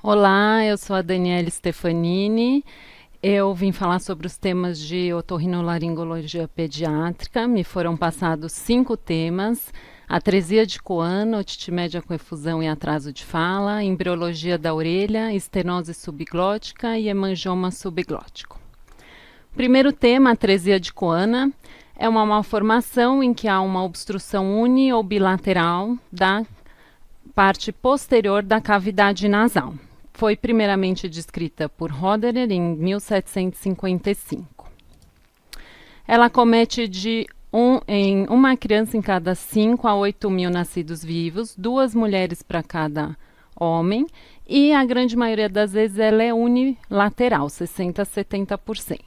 Olá, eu sou a Daniela Stefanini. Eu vim falar sobre os temas de otorrinolaringologia pediátrica. Me foram passados 5 temas: atresia de Cohen, otite média com efusão e atraso de fala, embriologia da orelha, estenose subglótica e hemangioma subglótico. Primeiro tema, atresia de Cohen, é uma malformação em que há uma obstrução uni ou bilateral da parte posterior da cavidade nasal. Foi primeiramente descrita por Roederer em 1755. Ela comete em uma criança em cada 5 a 8 mil nascidos vivos, 2 mulheres para cada homem, e a grande maioria das vezes ela é unilateral, 60 a 70%.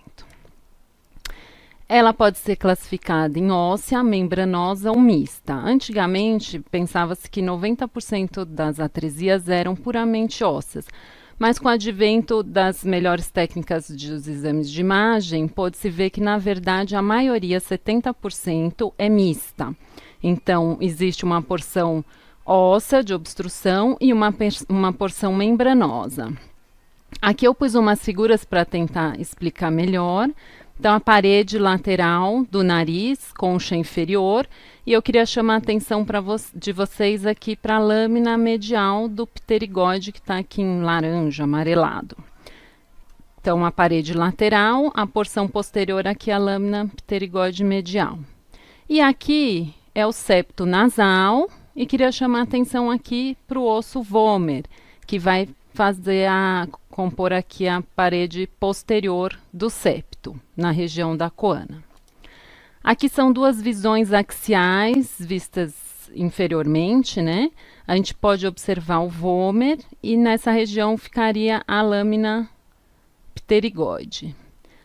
Ela pode ser classificada em óssea, membranosa ou mista. Antigamente, pensava-se que 90% das atresias eram puramente ósseas, mas com o advento das melhores técnicas dos exames de imagem, pode-se ver que, na verdade, a maioria, 70%, é mista. Então, existe uma porção óssea de obstrução e uma porção membranosa. Aqui eu pus umas figuras para tentar explicar melhor. Então, a parede lateral do nariz, concha inferior, e eu queria chamar a atenção de vocês aqui para a lâmina medial do pterigóide, que está aqui em laranja, amarelado. Então, a parede lateral, a porção posterior aqui, a lâmina pterigóide medial. E aqui é o septo nasal, e queria chamar a atenção aqui para o osso vomer, que vai compor aqui a parede posterior do septo, na região da coana. Aqui são 2 visões axiais vistas inferiormente, né? A gente pode observar o vomer e nessa região ficaria a lâmina pterigóide.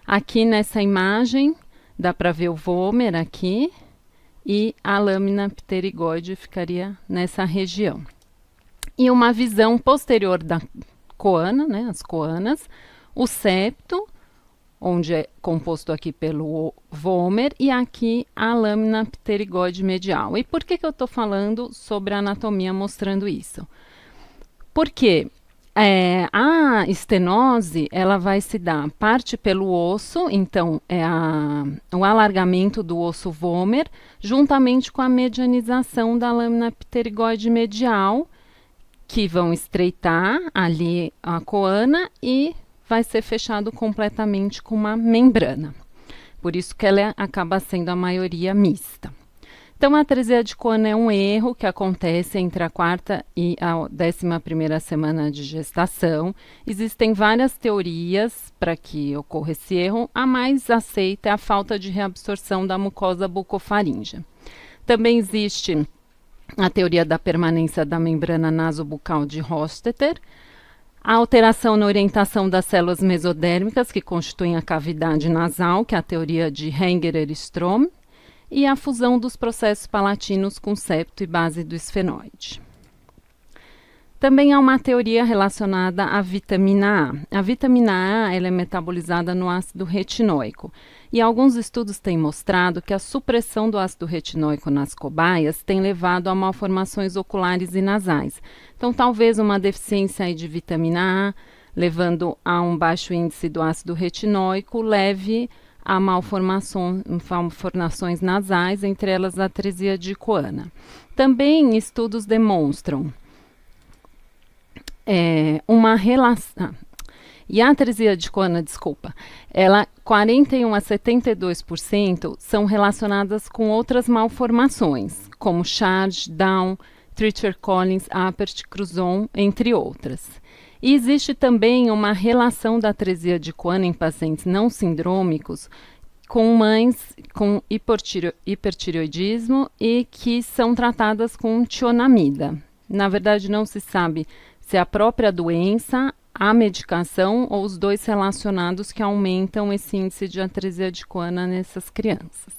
Aqui nessa imagem dá para ver o vomer aqui e a lâmina pterigóide ficaria nessa região. E uma visão posterior da coana, né, as coanas, o septo, onde é composto aqui pelo vomer, e aqui a lâmina pterigóide medial. E por que eu estou falando sobre a anatomia mostrando isso? Porque a estenose, ela vai se dar parte pelo osso, então é o alargamento do osso vomer, juntamente com a medianização da lâmina pterigóide medial, que vão estreitar ali a coana e vai ser fechado completamente com uma membrana. Por isso que ela acaba sendo a maioria mista. Então, a atresia de Cohen é um erro que acontece entre a 4ª e a 11ª semana de gestação. Existem várias teorias para que ocorra esse erro. A mais aceita é a falta de reabsorção da mucosa bucofaríngea. Também existe a teoria da permanência da membrana nasobucal de Hostetter, a alteração na orientação das células mesodérmicas, que constituem a cavidade nasal, que é a teoria de Hengerer-Strom, e a fusão dos processos palatinos com septo e base do esfenoide. Também há uma teoria relacionada à vitamina A. A vitamina A ela é metabolizada no ácido retinóico. E alguns estudos têm mostrado que a supressão do ácido retinóico nas cobaias tem levado a malformações oculares e nasais. Então, talvez uma deficiência aí de vitamina A, levando a um baixo índice do ácido retinóico, leve a malformações nasais, entre elas a atresia de Cohen. Também estudos demonstram uma relação. E a atresia de Cohen, ela 41 a 72% são relacionadas com outras malformações, como Charge, Down, Treacher-Collins, Apert, Cruzon, entre outras. E existe também uma relação da atresia de Cohen em pacientes não sindrômicos com mães com hipertireoidismo e que são tratadas com tionamida. Na verdade, não se sabe se é a própria doença, a medicação ou os dois relacionados que aumentam esse índice de atresia de Cohen nessas crianças.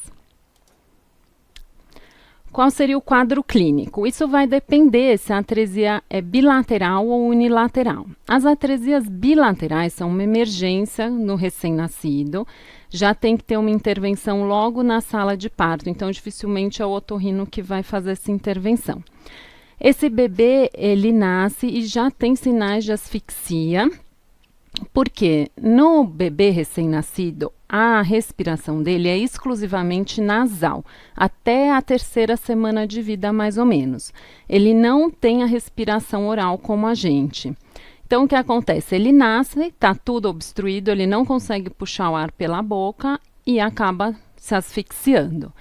Qual seria o quadro clínico? Isso vai depender se a atresia é bilateral ou unilateral. As atresias bilaterais são uma emergência no recém-nascido, já tem que ter uma intervenção logo na sala de parto, então dificilmente é o otorrino que vai fazer essa intervenção. Esse bebê, ele nasce e já tem sinais de asfixia, porque no bebê recém-nascido, a respiração dele é exclusivamente nasal, até a 3ª semana de vida, mais ou menos. Ele não tem a respiração oral como a gente. Então, o que acontece? Ele nasce, está tudo obstruído, ele não consegue puxar o ar pela boca e acaba se asfixiando.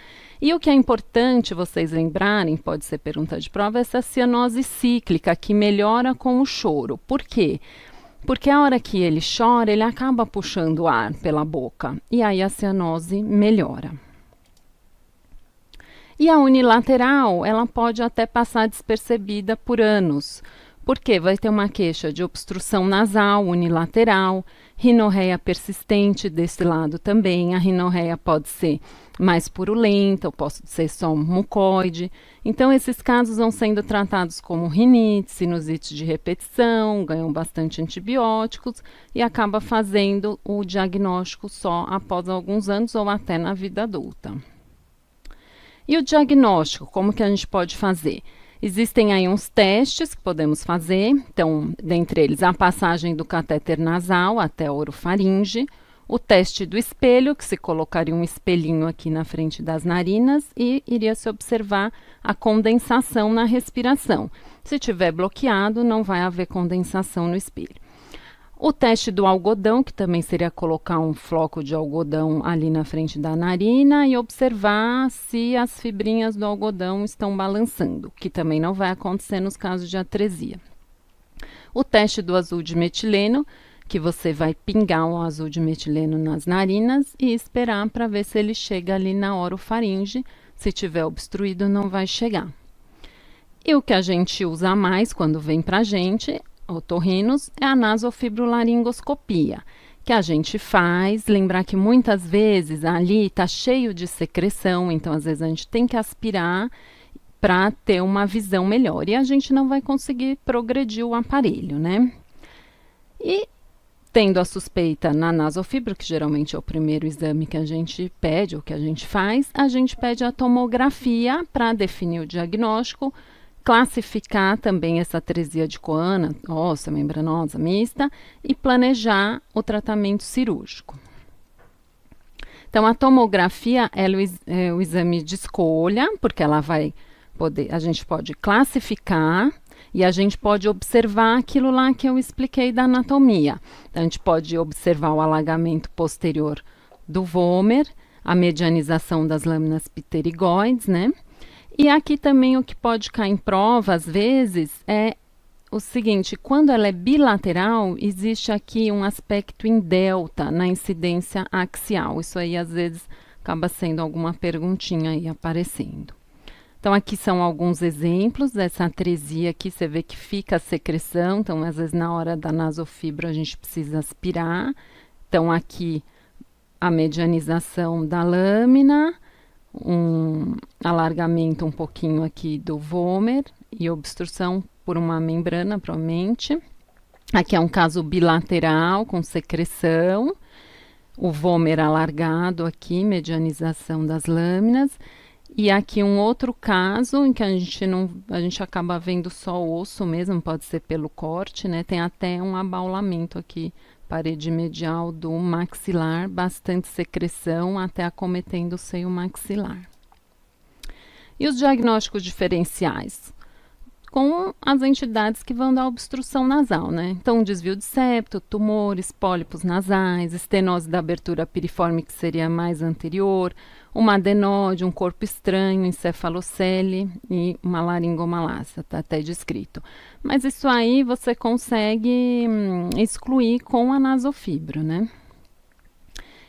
E o que é importante vocês lembrarem, pode ser pergunta de prova, é essa cianose cíclica que melhora com o choro. Por quê? Porque a hora que ele chora, ele acaba puxando o ar pela boca e aí a cianose melhora. E a unilateral, ela pode até passar despercebida por anos, porque vai ter uma queixa de obstrução nasal unilateral, rinorreia persistente desse lado também. A rinorreia pode ser mais purulenta, ou pode ser só mucoide. Então, esses casos vão sendo tratados como rinite, sinusite de repetição, ganham bastante antibióticos e acaba fazendo o diagnóstico só após alguns anos ou até na vida adulta. E o diagnóstico, como que a gente pode fazer? Existem aí uns testes que podemos fazer, então, dentre eles, a passagem do catéter nasal até a orofaringe, o teste do espelho, que se colocaria um espelhinho aqui na frente das narinas e iria se observar a condensação na respiração. Se tiver bloqueado, não vai haver condensação no espelho. O teste do algodão, que também seria colocar um floco de algodão ali na frente da narina e observar se as fibrinhas do algodão estão balançando, que também não vai acontecer nos casos de atresia. O teste do azul de metileno, que você vai pingar o azul de metileno nas narinas e esperar para ver se ele chega ali na orofaringe. Se tiver obstruído, não vai chegar. E o que a gente usa mais quando vem para a gente, otorrinos, é a nasofibrolaringoscopia, que a gente faz. Lembrar que muitas vezes ali está cheio de secreção, então às vezes a gente tem que aspirar para ter uma visão melhor. E a gente não vai conseguir progredir o aparelho, né? E tendo a suspeita na nasofibro, que geralmente é o primeiro exame que a gente pede, ou que a gente faz, a gente pede a tomografia para definir o diagnóstico, classificar também essa atresia de Coana, óssea, membranosa, mista, e planejar o tratamento cirúrgico. Então, a tomografia é o exame de escolha, porque ela vai poder, a gente pode classificar e a gente pode observar aquilo lá que eu expliquei da anatomia. Então, a gente pode observar o alagamento posterior do vômer, a medianização das lâminas pterigoides, né? E aqui também o que pode cair em prova, às vezes, é o seguinte: quando ela é bilateral, existe aqui um aspecto em delta na incidência axial. Isso aí, às vezes, acaba sendo alguma perguntinha aí aparecendo. Então, aqui são alguns exemplos dessa atresia aqui. Você vê que fica a secreção, então, às vezes, na hora da nasofibro, a gente precisa aspirar. Então, aqui, a medianização da lâmina, um alargamento um pouquinho aqui do vômer e obstrução por uma membrana, provavelmente. Aqui é um caso bilateral com secreção, o vômer alargado aqui, medianização das lâminas. E aqui um outro caso em que a gente acaba vendo só o osso mesmo, pode ser pelo corte, né? Tem até um abaulamento aqui, parede medial do maxilar, bastante secreção, até acometendo o seio maxilar. E os diagnósticos diferenciais? Com as entidades que vão dar obstrução nasal, né? Então, desvio de septo, tumores, pólipos nasais, estenose da abertura piriforme, que seria mais anterior, uma adenose, um corpo estranho, encefalocele e uma laringomalácia, está até descrito. Mas isso aí você consegue excluir com a nasofibro, né?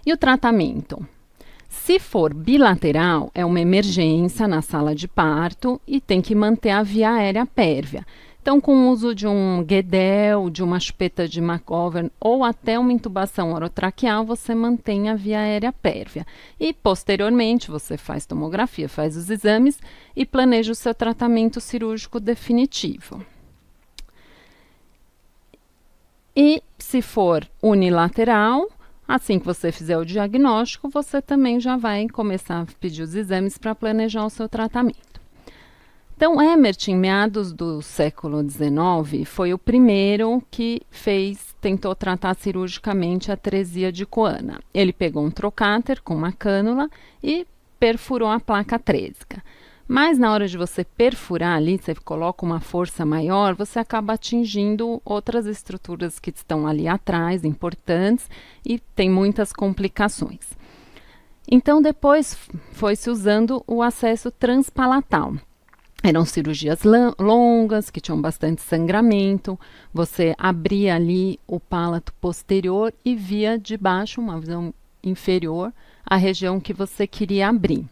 E o tratamento? Se for bilateral, é uma emergência na sala de parto e tem que manter a via aérea pérvia. Então, com o uso de um Guedel, de uma chupeta de McGovern ou até uma intubação orotraqueal, você mantém a via aérea pérvia. E, posteriormente, você faz tomografia, faz os exames e planeja o seu tratamento cirúrgico definitivo. E, se for unilateral, assim que você fizer o diagnóstico, você também já vai começar a pedir os exames para planejar o seu tratamento. Então, Emmert, em meados do século XIX, foi o primeiro que tentou tratar cirurgicamente a atresia de Coana. Ele pegou um trocáter com uma cânula e perfurou a placa atrésica. Mas na hora de você perfurar ali, você coloca uma força maior, você acaba atingindo outras estruturas que estão ali atrás, importantes, e tem muitas complicações. Então, depois foi-se usando o acesso transpalatal. Eram cirurgias longas, que tinham bastante sangramento. Você abria ali o palato posterior e via de baixo, uma visão inferior, a região que você queria abrir.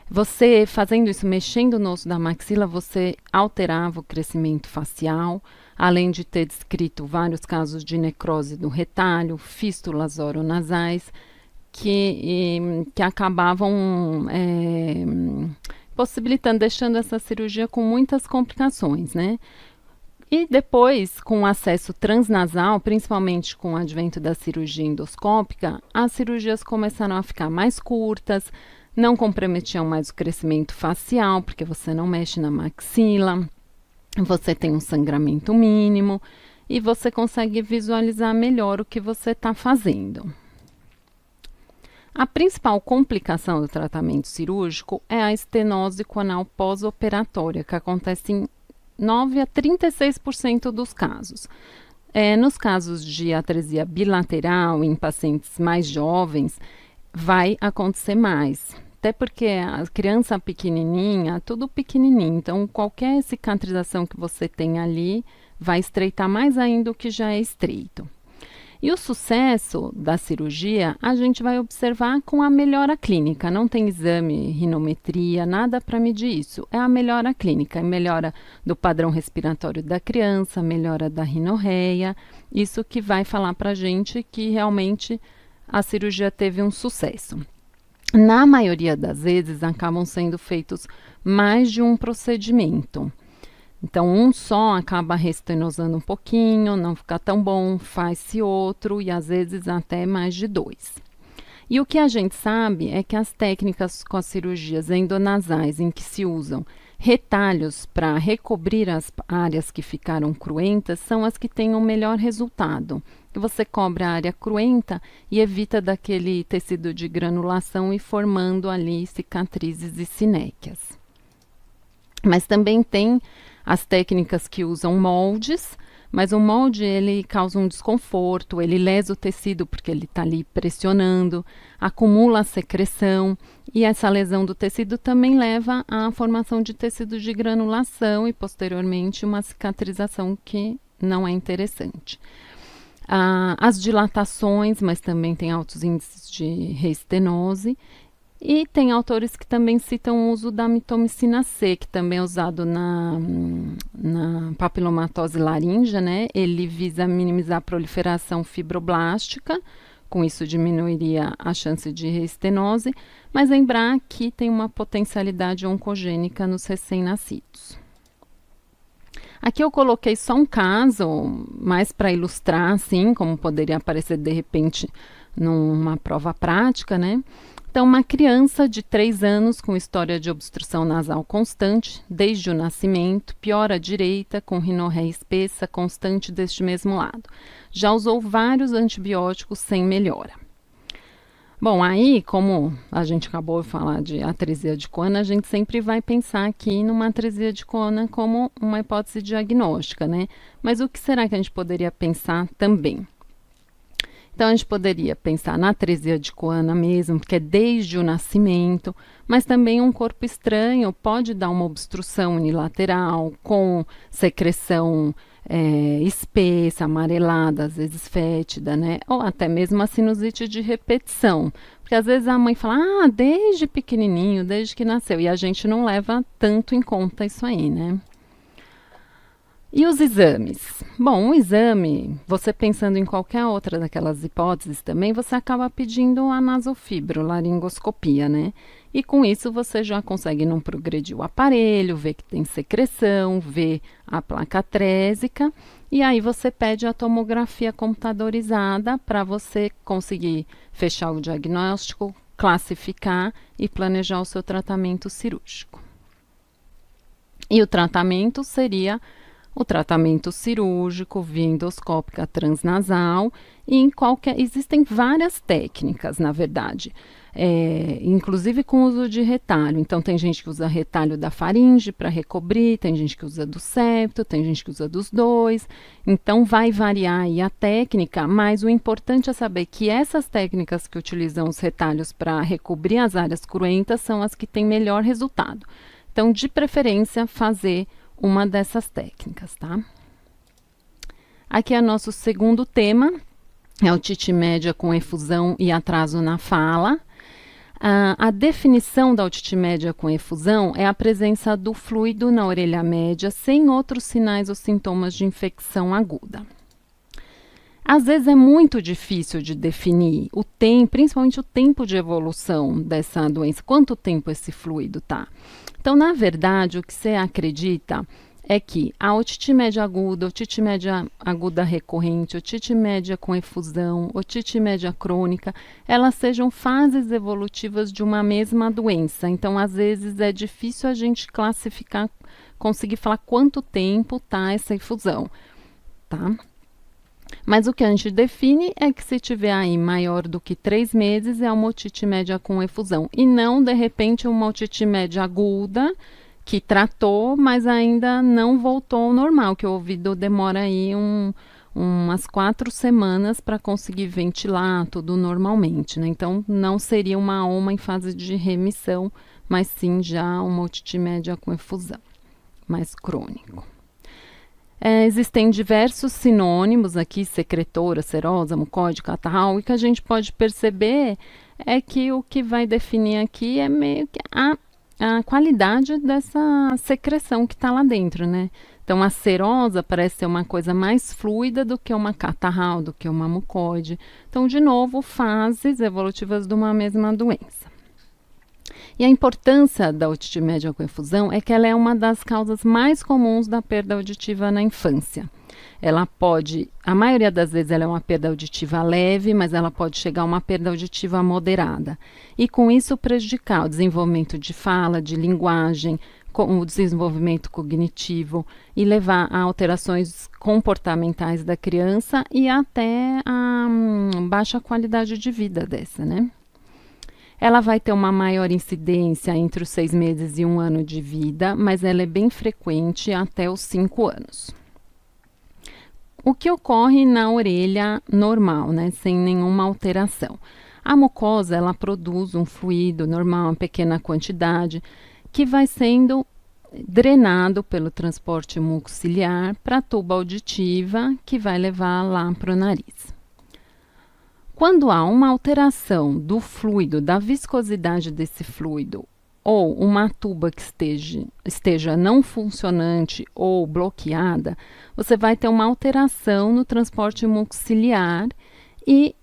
Você, fazendo isso, mexendo no osso da maxila, você alterava o crescimento facial, além de ter descrito vários casos de necrose do retalho, fístulas oronasais, que acabavam possibilitando, deixando essa cirurgia com muitas complicações, né? E depois, com o acesso transnasal, principalmente com o advento da cirurgia endoscópica, as cirurgias começaram a ficar mais curtas, não comprometiam mais o crescimento facial, porque você não mexe na maxila, você tem um sangramento mínimo e você consegue visualizar melhor o que você está fazendo. A principal complicação do tratamento cirúrgico é a estenose coanal pós-operatória, que acontece em 9 a 36% dos casos. Nos casos de atresia bilateral, em pacientes mais jovens, vai acontecer mais. Até porque a criança pequenininha, tudo pequenininho, então qualquer cicatrização que você tem ali vai estreitar mais ainda o que já é estreito. E o sucesso da cirurgia a gente vai observar com a melhora clínica. Não tem exame, rinometria, nada para medir isso. É a melhora clínica, a melhora do padrão respiratório da criança, a melhora da rinorreia. Isso que vai falar para a gente que realmente a cirurgia teve um sucesso. Na maioria das vezes, acabam sendo feitos mais de um procedimento. Então, um só acaba restenosando um pouquinho, não fica tão bom, faz-se outro e às vezes até mais de 2. E o que a gente sabe é que as técnicas com as cirurgias endonasais em que se usam retalhos para recobrir as áreas que ficaram cruentas são as que têm o melhor resultado. Você cobre a área cruenta e evita daquele tecido de granulação e formando ali cicatrizes e sinéquias. Mas também tem as técnicas que usam moldes, mas o molde ele causa um desconforto, ele lesa o tecido porque ele está ali pressionando, acumula a secreção e essa lesão do tecido também leva à formação de tecido de granulação e posteriormente uma cicatrização que não é interessante. As dilatações, mas também tem altos índices de reestenose. E tem autores que também citam o uso da mitomicina C, que também é usado na papilomatose laríngea, né? Ele visa minimizar a proliferação fibroblástica, com isso diminuiria a chance de reestenose, mas lembrar que tem uma potencialidade oncogênica nos recém-nascidos. Aqui eu coloquei só um caso, mais para ilustrar, assim, como poderia aparecer de repente numa prova prática, né? Então, uma criança de 3 anos com história de obstrução nasal constante, desde o nascimento, piora à direita, com rinorreia espessa, constante deste mesmo lado. Já usou vários antibióticos sem melhora. Bom, aí, como a gente acabou de falar de atresia de Coana, a gente sempre vai pensar aqui numa atresia de Coana como uma hipótese diagnóstica, né? Mas o que será que a gente poderia pensar também? Então, a gente poderia pensar na atresia de Coana mesmo, que é desde o nascimento, mas também um corpo estranho pode dar uma obstrução unilateral com secreção espessa, amarelada, às vezes fétida, né? Ou até mesmo a sinusite de repetição. Porque às vezes a mãe fala, desde pequenininho, desde que nasceu, e a gente não leva tanto em conta isso aí, né? E os exames? Bom, um exame, você pensando em qualquer outra daquelas hipóteses também, você acaba pedindo a nasofibrolaringoscopia, né? E com isso você já consegue não progredir o aparelho, ver que tem secreção, ver a placa atrésica, e aí você pede a tomografia computadorizada para você conseguir fechar o diagnóstico, classificar e planejar o seu tratamento cirúrgico. E o tratamento seria o tratamento cirúrgico, via endoscópica transnasal, e existem várias técnicas, na verdade, inclusive com o uso de retalho. Então, tem gente que usa retalho da faringe para recobrir, tem gente que usa do septo, tem gente que usa dos dois. Então, vai variar aí a técnica, mas o importante é saber que essas técnicas que utilizam os retalhos para recobrir as áreas cruentas são as que têm melhor resultado. Então, de preferência, fazer uma dessas técnicas, tá? Aqui é nosso segundo tema, é otite média com efusão e atraso na fala. A definição da otite média com efusão é a presença do fluido na orelha média sem outros sinais ou sintomas de infecção aguda. Às vezes é muito difícil de definir o tempo, principalmente o tempo de evolução dessa doença, quanto tempo esse fluido tá. Então, na verdade, o que você acredita é que a otite média aguda recorrente, otite média com efusão, otite média crônica, elas sejam fases evolutivas de uma mesma doença. Então, às vezes, é difícil a gente classificar, conseguir falar quanto tempo tá essa efusão, tá? Mas o que a gente define é que se tiver aí maior do que 3 meses, é uma otite média com efusão. E não, de repente, uma otite média aguda, que tratou, mas ainda não voltou ao normal, que o ouvido demora aí umas 4 semanas para conseguir ventilar tudo normalmente, né? Então, não seria uma OMA em fase de remissão, mas sim já uma otite média com efusão, mais crônico. Existem diversos sinônimos aqui, secretora, serosa, mucoide, catarral, e que a gente pode perceber é que o que vai definir aqui é meio que a qualidade dessa secreção que está lá dentro, né? Então, a serosa parece ser uma coisa mais fluida do que uma catarral, do que uma mucoide. Então, de novo, fases evolutivas de uma mesma doença. E a importância da otite média com efusão é que ela é uma das causas mais comuns da perda auditiva na infância. Ela pode, a maioria das vezes ela é uma perda auditiva leve, mas ela pode chegar a uma perda auditiva moderada. E com isso prejudicar o desenvolvimento de fala, de linguagem, com o desenvolvimento cognitivo e levar a alterações comportamentais da criança e até a baixa qualidade de vida dessa, né? Ela vai ter uma maior incidência entre os 6 meses e 1 ano de vida, mas ela é bem frequente até os 5 anos. O que ocorre na orelha normal, né, sem nenhuma alteração? A mucosa, ela produz um fluido normal, uma pequena quantidade, que vai sendo drenado pelo transporte mucociliar para a tuba auditiva, que vai levar lá para o nariz. Quando há uma alteração do fluido, da viscosidade desse fluido, ou uma tuba que esteja não funcionante ou bloqueada, você vai ter uma alteração no transporte mucociliar e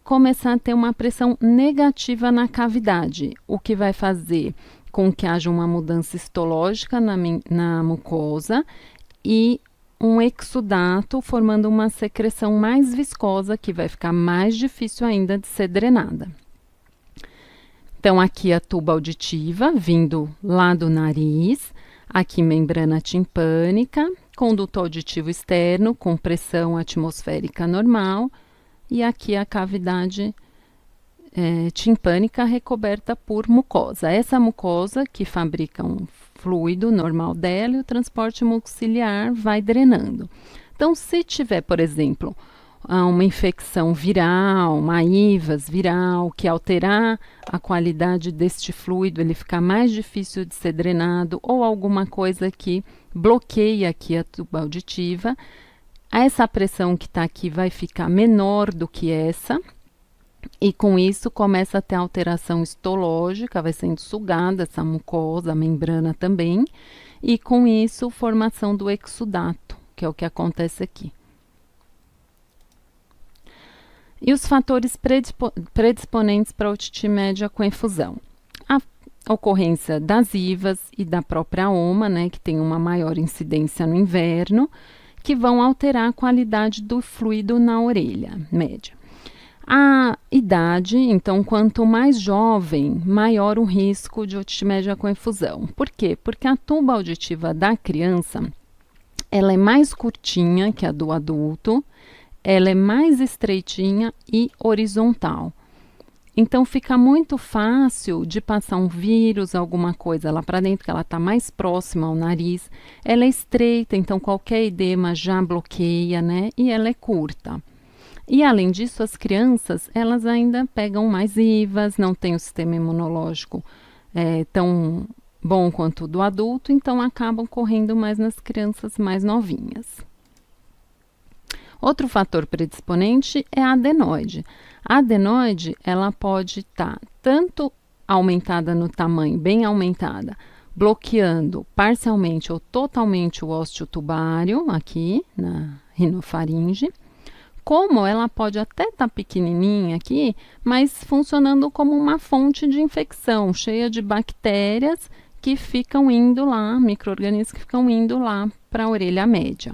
começar a ter uma pressão negativa na cavidade, o que vai fazer com que haja uma mudança histológica na mucosa e um exudato, formando uma secreção mais viscosa, que vai ficar mais difícil ainda de ser drenada. Então, aqui a tuba auditiva, vindo lá do nariz, aqui membrana timpânica, conduto auditivo externo, com pressão atmosférica normal, e aqui a cavidade timpânica recoberta por mucosa. Essa mucosa que fabrica um fluido normal dela e o transporte mucociliar vai drenando. Então, se tiver, por exemplo, uma infecção viral, uma IVAS viral, que alterar a qualidade deste fluido, ele ficar mais difícil de ser drenado, ou alguma coisa que bloqueia aqui a tuba auditiva, essa pressão que está aqui vai ficar menor do que essa, e com isso começa a ter alteração histológica, vai sendo sugada essa mucosa, a membrana também, e com isso formação do exudato, que é o que acontece aqui. E os fatores predisponentes para a otite média com efusão? A ocorrência das IVAs e da própria OMA, né, que tem uma maior incidência no inverno, que vão alterar a qualidade do fluido na orelha média. A idade, então, quanto mais jovem, maior o risco de otite média com efusão. Por quê? Porque a tuba auditiva da criança, ela é mais curtinha que a do adulto, ela é mais estreitinha e horizontal. Então fica muito fácil de passar um vírus, alguma coisa lá para dentro, que ela está mais próxima ao nariz. Ela é estreita, então qualquer edema já bloqueia, né? E ela é curta. E além disso, as crianças, elas ainda pegam mais IVAs, não têm o sistema imunológico tão bom quanto o do adulto, então acabam correndo mais nas crianças mais novinhas. Outro fator predisponente é a adenoide. A adenoide, ela pode estar tanto aumentada no tamanho, bem aumentada, bloqueando parcialmente ou totalmente o ósseo tubário, aqui na rinofaringe, como ela pode até estar pequenininha aqui, mas funcionando como uma fonte de infecção, cheia de bactérias que ficam indo lá, micro-organismos que ficam indo lá para a orelha média.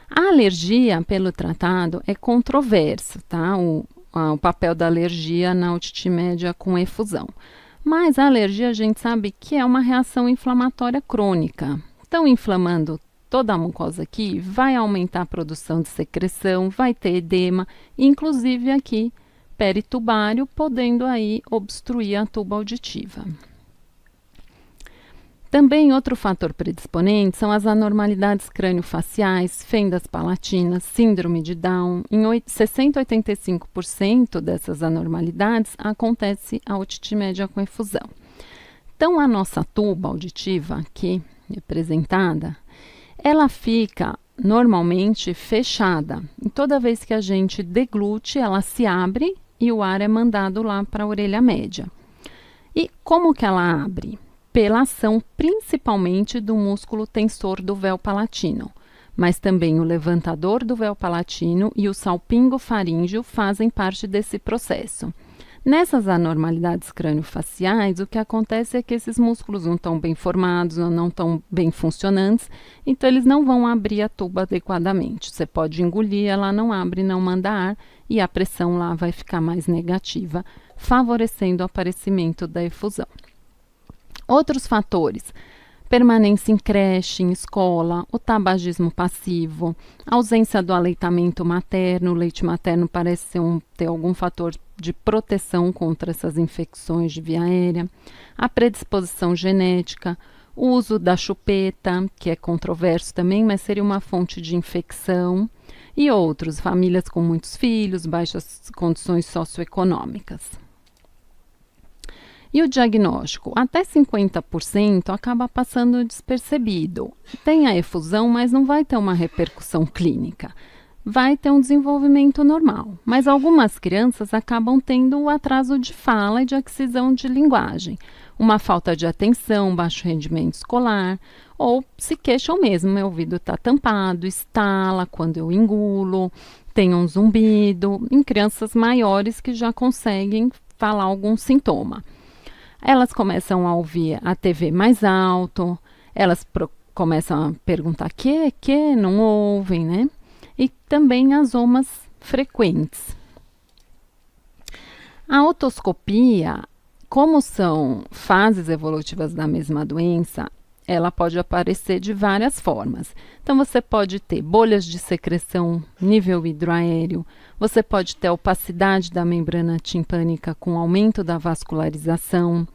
A alergia pelo tratado é controverso, tá? O papel da alergia na otite média com efusão. Mas a alergia a gente sabe que é uma reação inflamatória crônica. Então, inflamando toda a mucosa aqui, vai aumentar a produção de secreção, vai ter edema, inclusive aqui peritubário, podendo aí obstruir a tuba auditiva. Também outro fator predisponente são as anormalidades crâniofaciais, fendas palatinas, síndrome de Down. Em 60 a 85% dessas anormalidades acontece a otite média com efusão. Então, a nossa tuba auditiva aqui representada, ela fica normalmente fechada. E toda vez que a gente deglute, ela se abre e o ar é mandado lá para a orelha média. E como que ela abre? Pela ação principalmente do músculo tensor do véu palatino, mas também o levantador do véu palatino e o salpingo faríngeo fazem parte desse processo. Nessas anormalidades crâniofaciais, o que acontece é que esses músculos não estão bem formados ou não estão bem funcionantes, então eles não vão abrir a tuba adequadamente. Você pode engolir, ela não abre, não manda ar e a pressão lá vai ficar mais negativa, favorecendo o aparecimento da efusão. Outros fatores: permanência em creche, em escola, o tabagismo passivo, a ausência do aleitamento materno. O leite materno parece ter algum fator de proteção contra essas infecções de via aérea, a predisposição genética, o uso da chupeta, que é controverso também, mas seria uma fonte de infecção, e outros, famílias com muitos filhos, baixas condições socioeconômicas. E o diagnóstico? Até 50% acaba passando despercebido. Tem a efusão, mas não vai ter uma repercussão clínica. Vai ter um desenvolvimento normal. Mas algumas crianças acabam tendo um atraso de fala e de aquisição de linguagem, uma falta de atenção, baixo rendimento escolar, ou se queixam mesmo, meu ouvido está tampado, estala quando eu engulo, tem um zumbido, em crianças maiores que já conseguem falar algum sintoma. Elas começam a ouvir a TV mais alto, elas começam a perguntar que, não ouvem, né? E também as omas frequentes. A otoscopia, como são fases evolutivas da mesma doença, ela pode aparecer de várias formas. Então, você pode ter bolhas de secreção nível hidroaéreo, você pode ter opacidade da membrana timpânica com aumento da vascularização,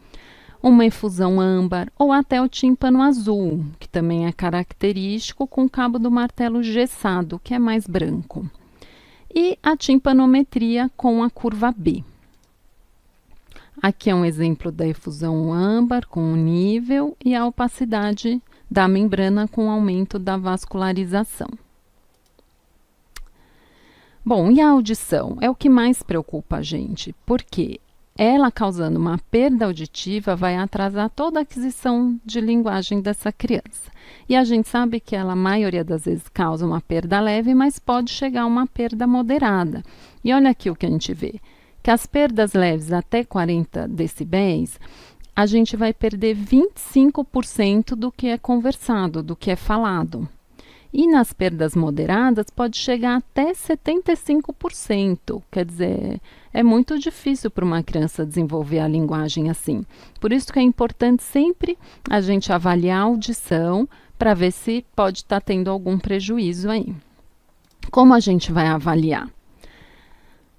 uma efusão âmbar ou até o tímpano azul, que também é característico, com o cabo do martelo gessado, que é mais branco. E a timpanometria com a curva B. Aqui é um exemplo da efusão âmbar com o nível e a opacidade da membrana com aumento da vascularização. Bom, e a audição? É o que mais preocupa a gente, porque ela causando uma perda auditiva vai atrasar toda a aquisição de linguagem dessa criança. E a gente sabe que ela, a maioria das vezes, causa uma perda leve, mas pode chegar a uma perda moderada. E olha aqui o que a gente vê, que as perdas leves até 40 decibéis, a gente vai perder 25% do que é conversado, do que é falado. E nas perdas moderadas pode chegar até 75%. Quer dizer, é muito difícil para uma criança desenvolver a linguagem assim. Por isso que é importante sempre a gente avaliar a audição para ver se pode estar tendo algum prejuízo aí. Como a gente vai avaliar?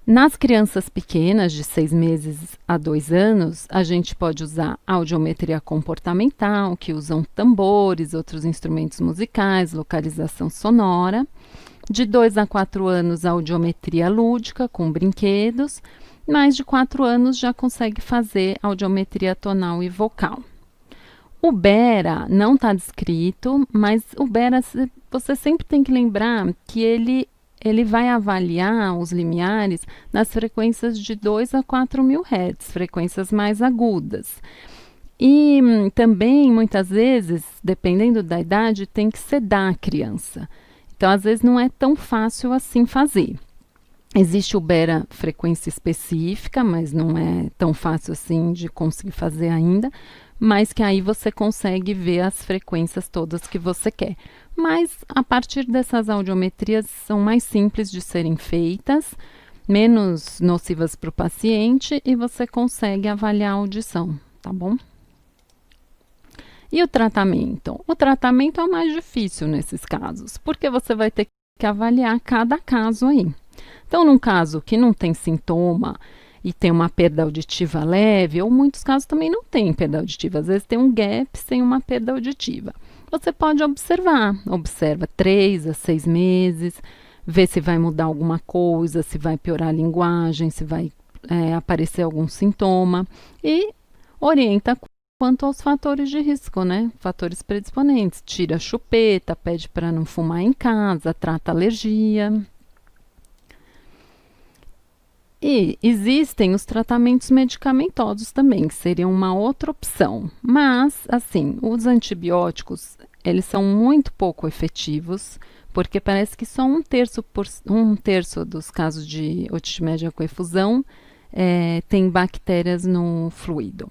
Nas crianças pequenas, de 6 meses a 2 anos, a gente pode usar audiometria comportamental, que usam tambores, outros instrumentos musicais, localização sonora. De 2 a 4 anos, audiometria lúdica, com brinquedos. Mais de 4 anos já consegue fazer audiometria tonal e vocal. O Bera não está descrito, mas o Bera você sempre tem que lembrar que ele vai avaliar os limiares nas frequências de 2 a 4 mil Hz, frequências mais agudas. E também, muitas vezes, dependendo da idade, tem que sedar a criança. Então, às vezes, não é tão fácil assim fazer. Existe o Bera frequência específica, mas não é tão fácil assim de conseguir fazer ainda, mas que aí você consegue ver as frequências todas que você quer. Mas a partir dessas audiometrias são mais simples de serem feitas, menos nocivas para o paciente e você consegue avaliar a audição, tá bom? E o tratamento? O tratamento é o mais difícil nesses casos, porque você vai ter que avaliar cada caso aí. Então, num caso que não tem sintoma e tem uma perda auditiva leve, ou muitos casos também não tem perda auditiva, às vezes tem um gap sem uma perda auditiva. Você pode observa 3 a 6 meses, vê se vai mudar alguma coisa, se vai piorar a linguagem, se vai aparecer algum sintoma e orienta quanto aos fatores de risco, né? Fatores predisponentes, tira a chupeta, pede para não fumar em casa, trata alergia. E existem os tratamentos medicamentosos também, que seriam uma outra opção. Mas, assim, os antibióticos, eles são muito pouco efetivos, porque parece que só um terço dos casos de otite média com efusão tem bactérias no fluido.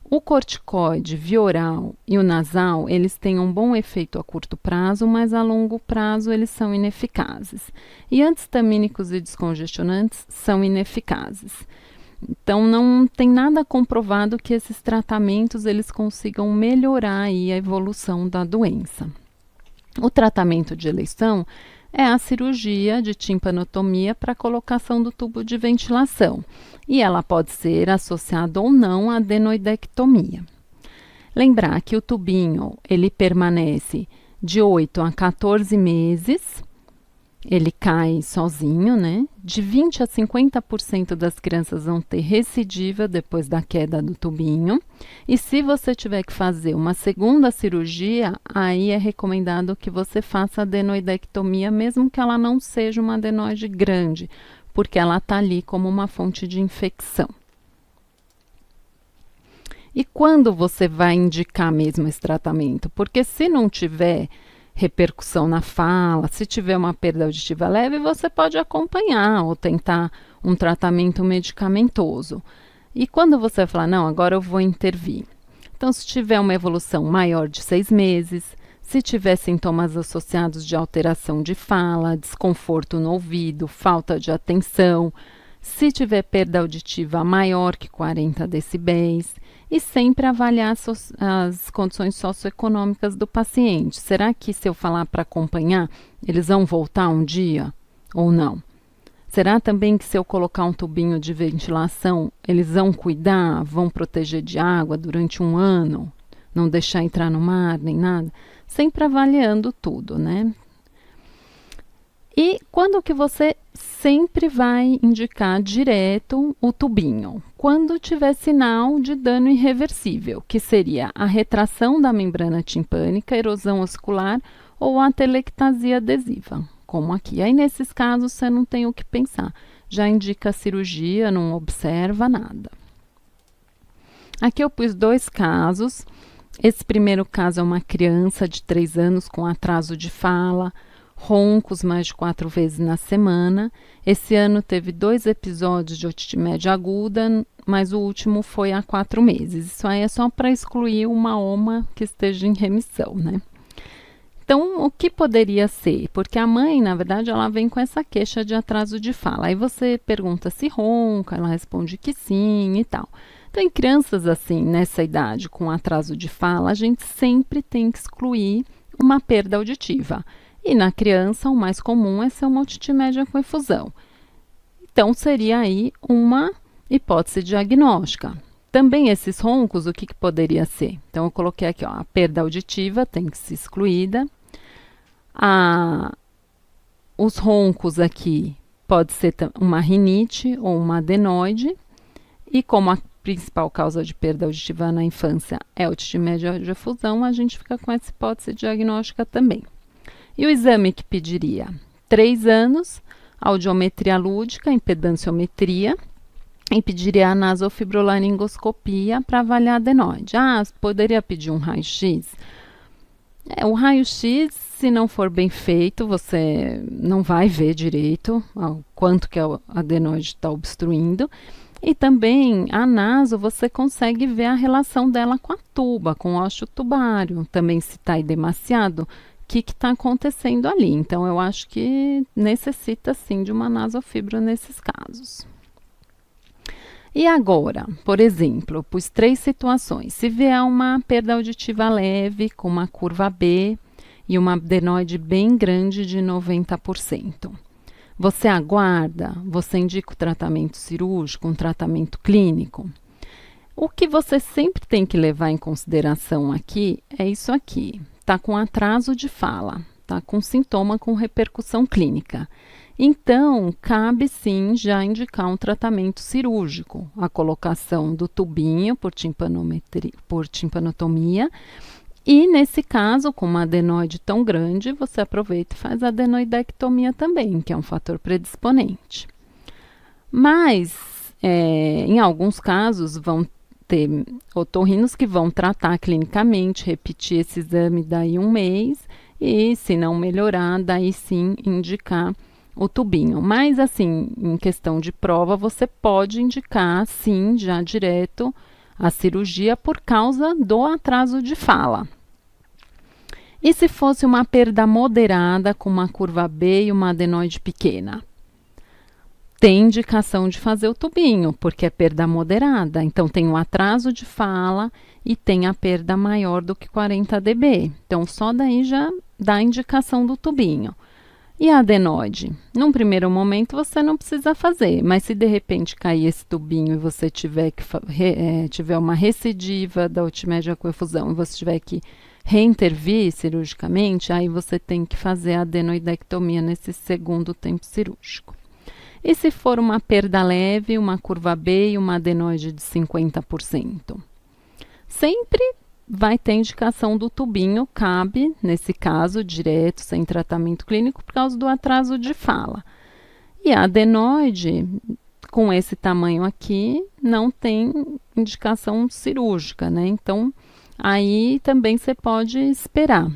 O corticoide via oral e o nasal, eles têm um bom efeito a curto prazo, mas a longo prazo eles são ineficazes. E anti-histamínicos e descongestionantes são ineficazes. Então, não tem nada comprovado que esses tratamentos eles consigam melhorar aí a evolução da doença. O tratamento de eleição é a cirurgia de timpanotomia para colocação do tubo de ventilação, e ela pode ser associada ou não à adenoidectomia. Lembrar que o tubinho ele permanece de 8 a 14 meses, ele cai sozinho, né? De 20 a 50% das crianças vão ter recidiva depois da queda do tubinho. E se você tiver que fazer uma segunda cirurgia, aí é recomendado que você faça adenoidectomia, mesmo que ela não seja uma adenoide grande, porque ela está ali como uma fonte de infecção. E quando você vai indicar mesmo esse tratamento? Porque se não tiver repercussão na fala, se tiver uma perda auditiva leve, você pode acompanhar ou tentar um tratamento medicamentoso. E quando você falar, não, agora eu vou intervir. Então, se tiver uma evolução maior de 6 meses, se tiver sintomas associados de alteração de fala, desconforto no ouvido, falta de atenção, se tiver perda auditiva maior que 40 decibéis, e sempre avaliar as condições socioeconômicas do paciente. Será que se eu falar para acompanhar, eles vão voltar um dia ou não? Será também que se eu colocar um tubinho de ventilação, eles vão cuidar, vão proteger de água durante um ano, não deixar entrar no mar nem nada? Sempre avaliando tudo, né? E quando que você sempre vai indicar direto o tubinho? Quando tiver sinal de dano irreversível, que seria a retração da membrana timpânica, erosão oscular ou atelectasia adesiva, como aqui. Aí, nesses casos, você não tem o que pensar. Já indica a cirurgia, não observa nada. Aqui eu pus 2 casos. Esse primeiro caso é uma criança de 3 anos com atraso de fala, roncos mais de 4 vezes na semana. Esse ano teve 2 episódios de otite média aguda, mas o último foi há 4 meses. Isso aí é só para excluir uma OMA que esteja em remissão, né? Então, o que poderia ser? Porque a mãe, na verdade, ela vem com essa queixa de atraso de fala. Aí você pergunta se ronca, ela responde que sim e tal. Então, em crianças assim, nessa idade, com atraso de fala, a gente sempre tem que excluir uma perda auditiva. E na criança, o mais comum é ser uma otite média com efusão. Então, seria aí uma hipótese diagnóstica. Também esses roncos, o que poderia ser? Então, eu coloquei aqui, ó, a perda auditiva tem que ser excluída. Os roncos aqui pode ser uma rinite ou uma adenoide. E como a principal causa de perda auditiva na infância é a otite média de efusão, a gente fica com essa hipótese diagnóstica também. E o exame que pediria? 3 anos, audiometria lúdica, impedanciometria, e pediria a nasofibrolaringoscopia para avaliar a adenoide. Poderia pedir um raio-x? O raio-x, se não for bem feito, você não vai ver direito o quanto que a adenoide está obstruindo. E também a naso, você consegue ver a relação dela com a tuba, com o ósseo tubário. Também se está demasiado, o que está acontecendo ali. Então, eu acho que necessita sim de uma nasofibro nesses casos. E agora, por exemplo, pus 3 situações. Se vier uma perda auditiva leve, com uma curva B e uma adenoide bem grande de 90%. Você aguarda? Você indica o tratamento cirúrgico, um tratamento clínico? O que você sempre tem que levar em consideração aqui é isso aqui. Está com atraso de fala, está com sintoma com repercussão clínica. Então, cabe sim já indicar um tratamento cirúrgico, a colocação do tubinho por timpanotomia. E nesse caso, com uma adenoide tão grande, você aproveita e faz a adenoidectomia também, que é um fator predisponente. Mas, em alguns casos, vão ter otorrinos que vão tratar clinicamente, repetir esse exame daí 1 mês, e se não melhorar, daí sim indicar o tubinho. Mas, assim, em questão de prova, você pode indicar, sim, já direto a cirurgia por causa do atraso de fala. E se fosse uma perda moderada, com uma curva B e uma adenoide pequena? Tem indicação de fazer o tubinho, porque é perda moderada. Então, tem um atraso de fala e tem a perda maior do que 40 dB. Então, só daí já dá a indicação do tubinho. E a adenoide? Num primeiro momento, você não precisa fazer, mas se de repente cair esse tubinho e você tiver uma recidiva da otite média com efusão e você tiver que reintervir cirurgicamente, aí você tem que fazer a adenoidectomia nesse segundo tempo cirúrgico. E se for uma perda leve, uma curva B e uma adenoide de 50%? Sempre vai ter indicação do tubinho, cabe, nesse caso, direto, sem tratamento clínico, por causa do atraso de fala. E a adenoide, com esse tamanho aqui, não tem indicação cirúrgica, né? Então, aí também você pode esperar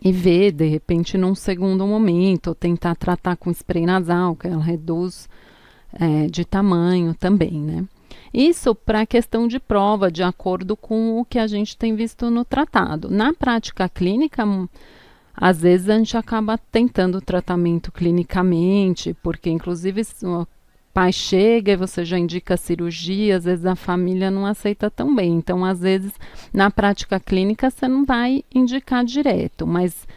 e ver, de repente, num segundo momento, ou tentar tratar com spray nasal, que ela reduz de tamanho também, né? Isso para a questão de prova, de acordo com o que a gente tem visto no tratado. Na prática clínica, às vezes a gente acaba tentando o tratamento clinicamente, porque inclusive o pai chega e você já indica a cirurgia, às vezes a família não aceita tão bem. Então, às vezes, na prática clínica, você não vai indicar direto, mas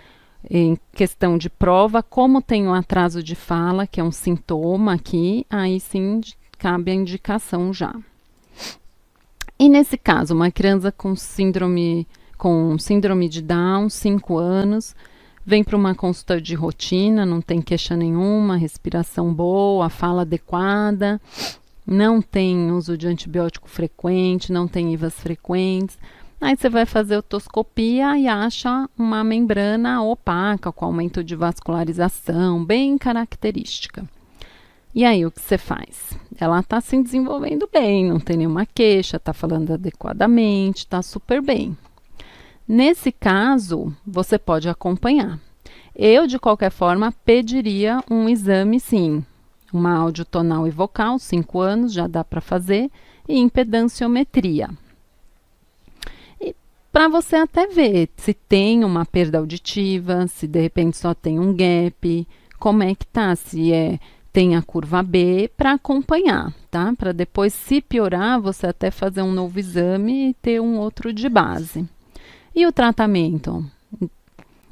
em questão de prova, como tem um atraso de fala, que é um sintoma aqui, aí sim cabe a indicação já. E nesse caso, uma criança com síndrome de Down, 5 anos, vem para uma consulta de rotina, não tem queixa nenhuma, respiração boa, fala adequada, não tem uso de antibiótico frequente, não tem IVAs frequentes. Aí você vai fazer otoscopia e acha uma membrana opaca, com aumento de vascularização, bem característica. E aí, o que você faz? Ela está se desenvolvendo bem, não tem nenhuma queixa, está falando adequadamente, está super bem. Nesse caso, você pode acompanhar. Eu, de qualquer forma, pediria um exame, sim. Uma audiotonal e vocal, 5 anos, já dá para fazer, e impedanciometria. E para você até ver se tem uma perda auditiva, se de repente só tem um gap, como é que tá, se tem a curva B, para acompanhar, tá? Para depois, se piorar, você até fazer um novo exame e ter um outro de base. E o tratamento?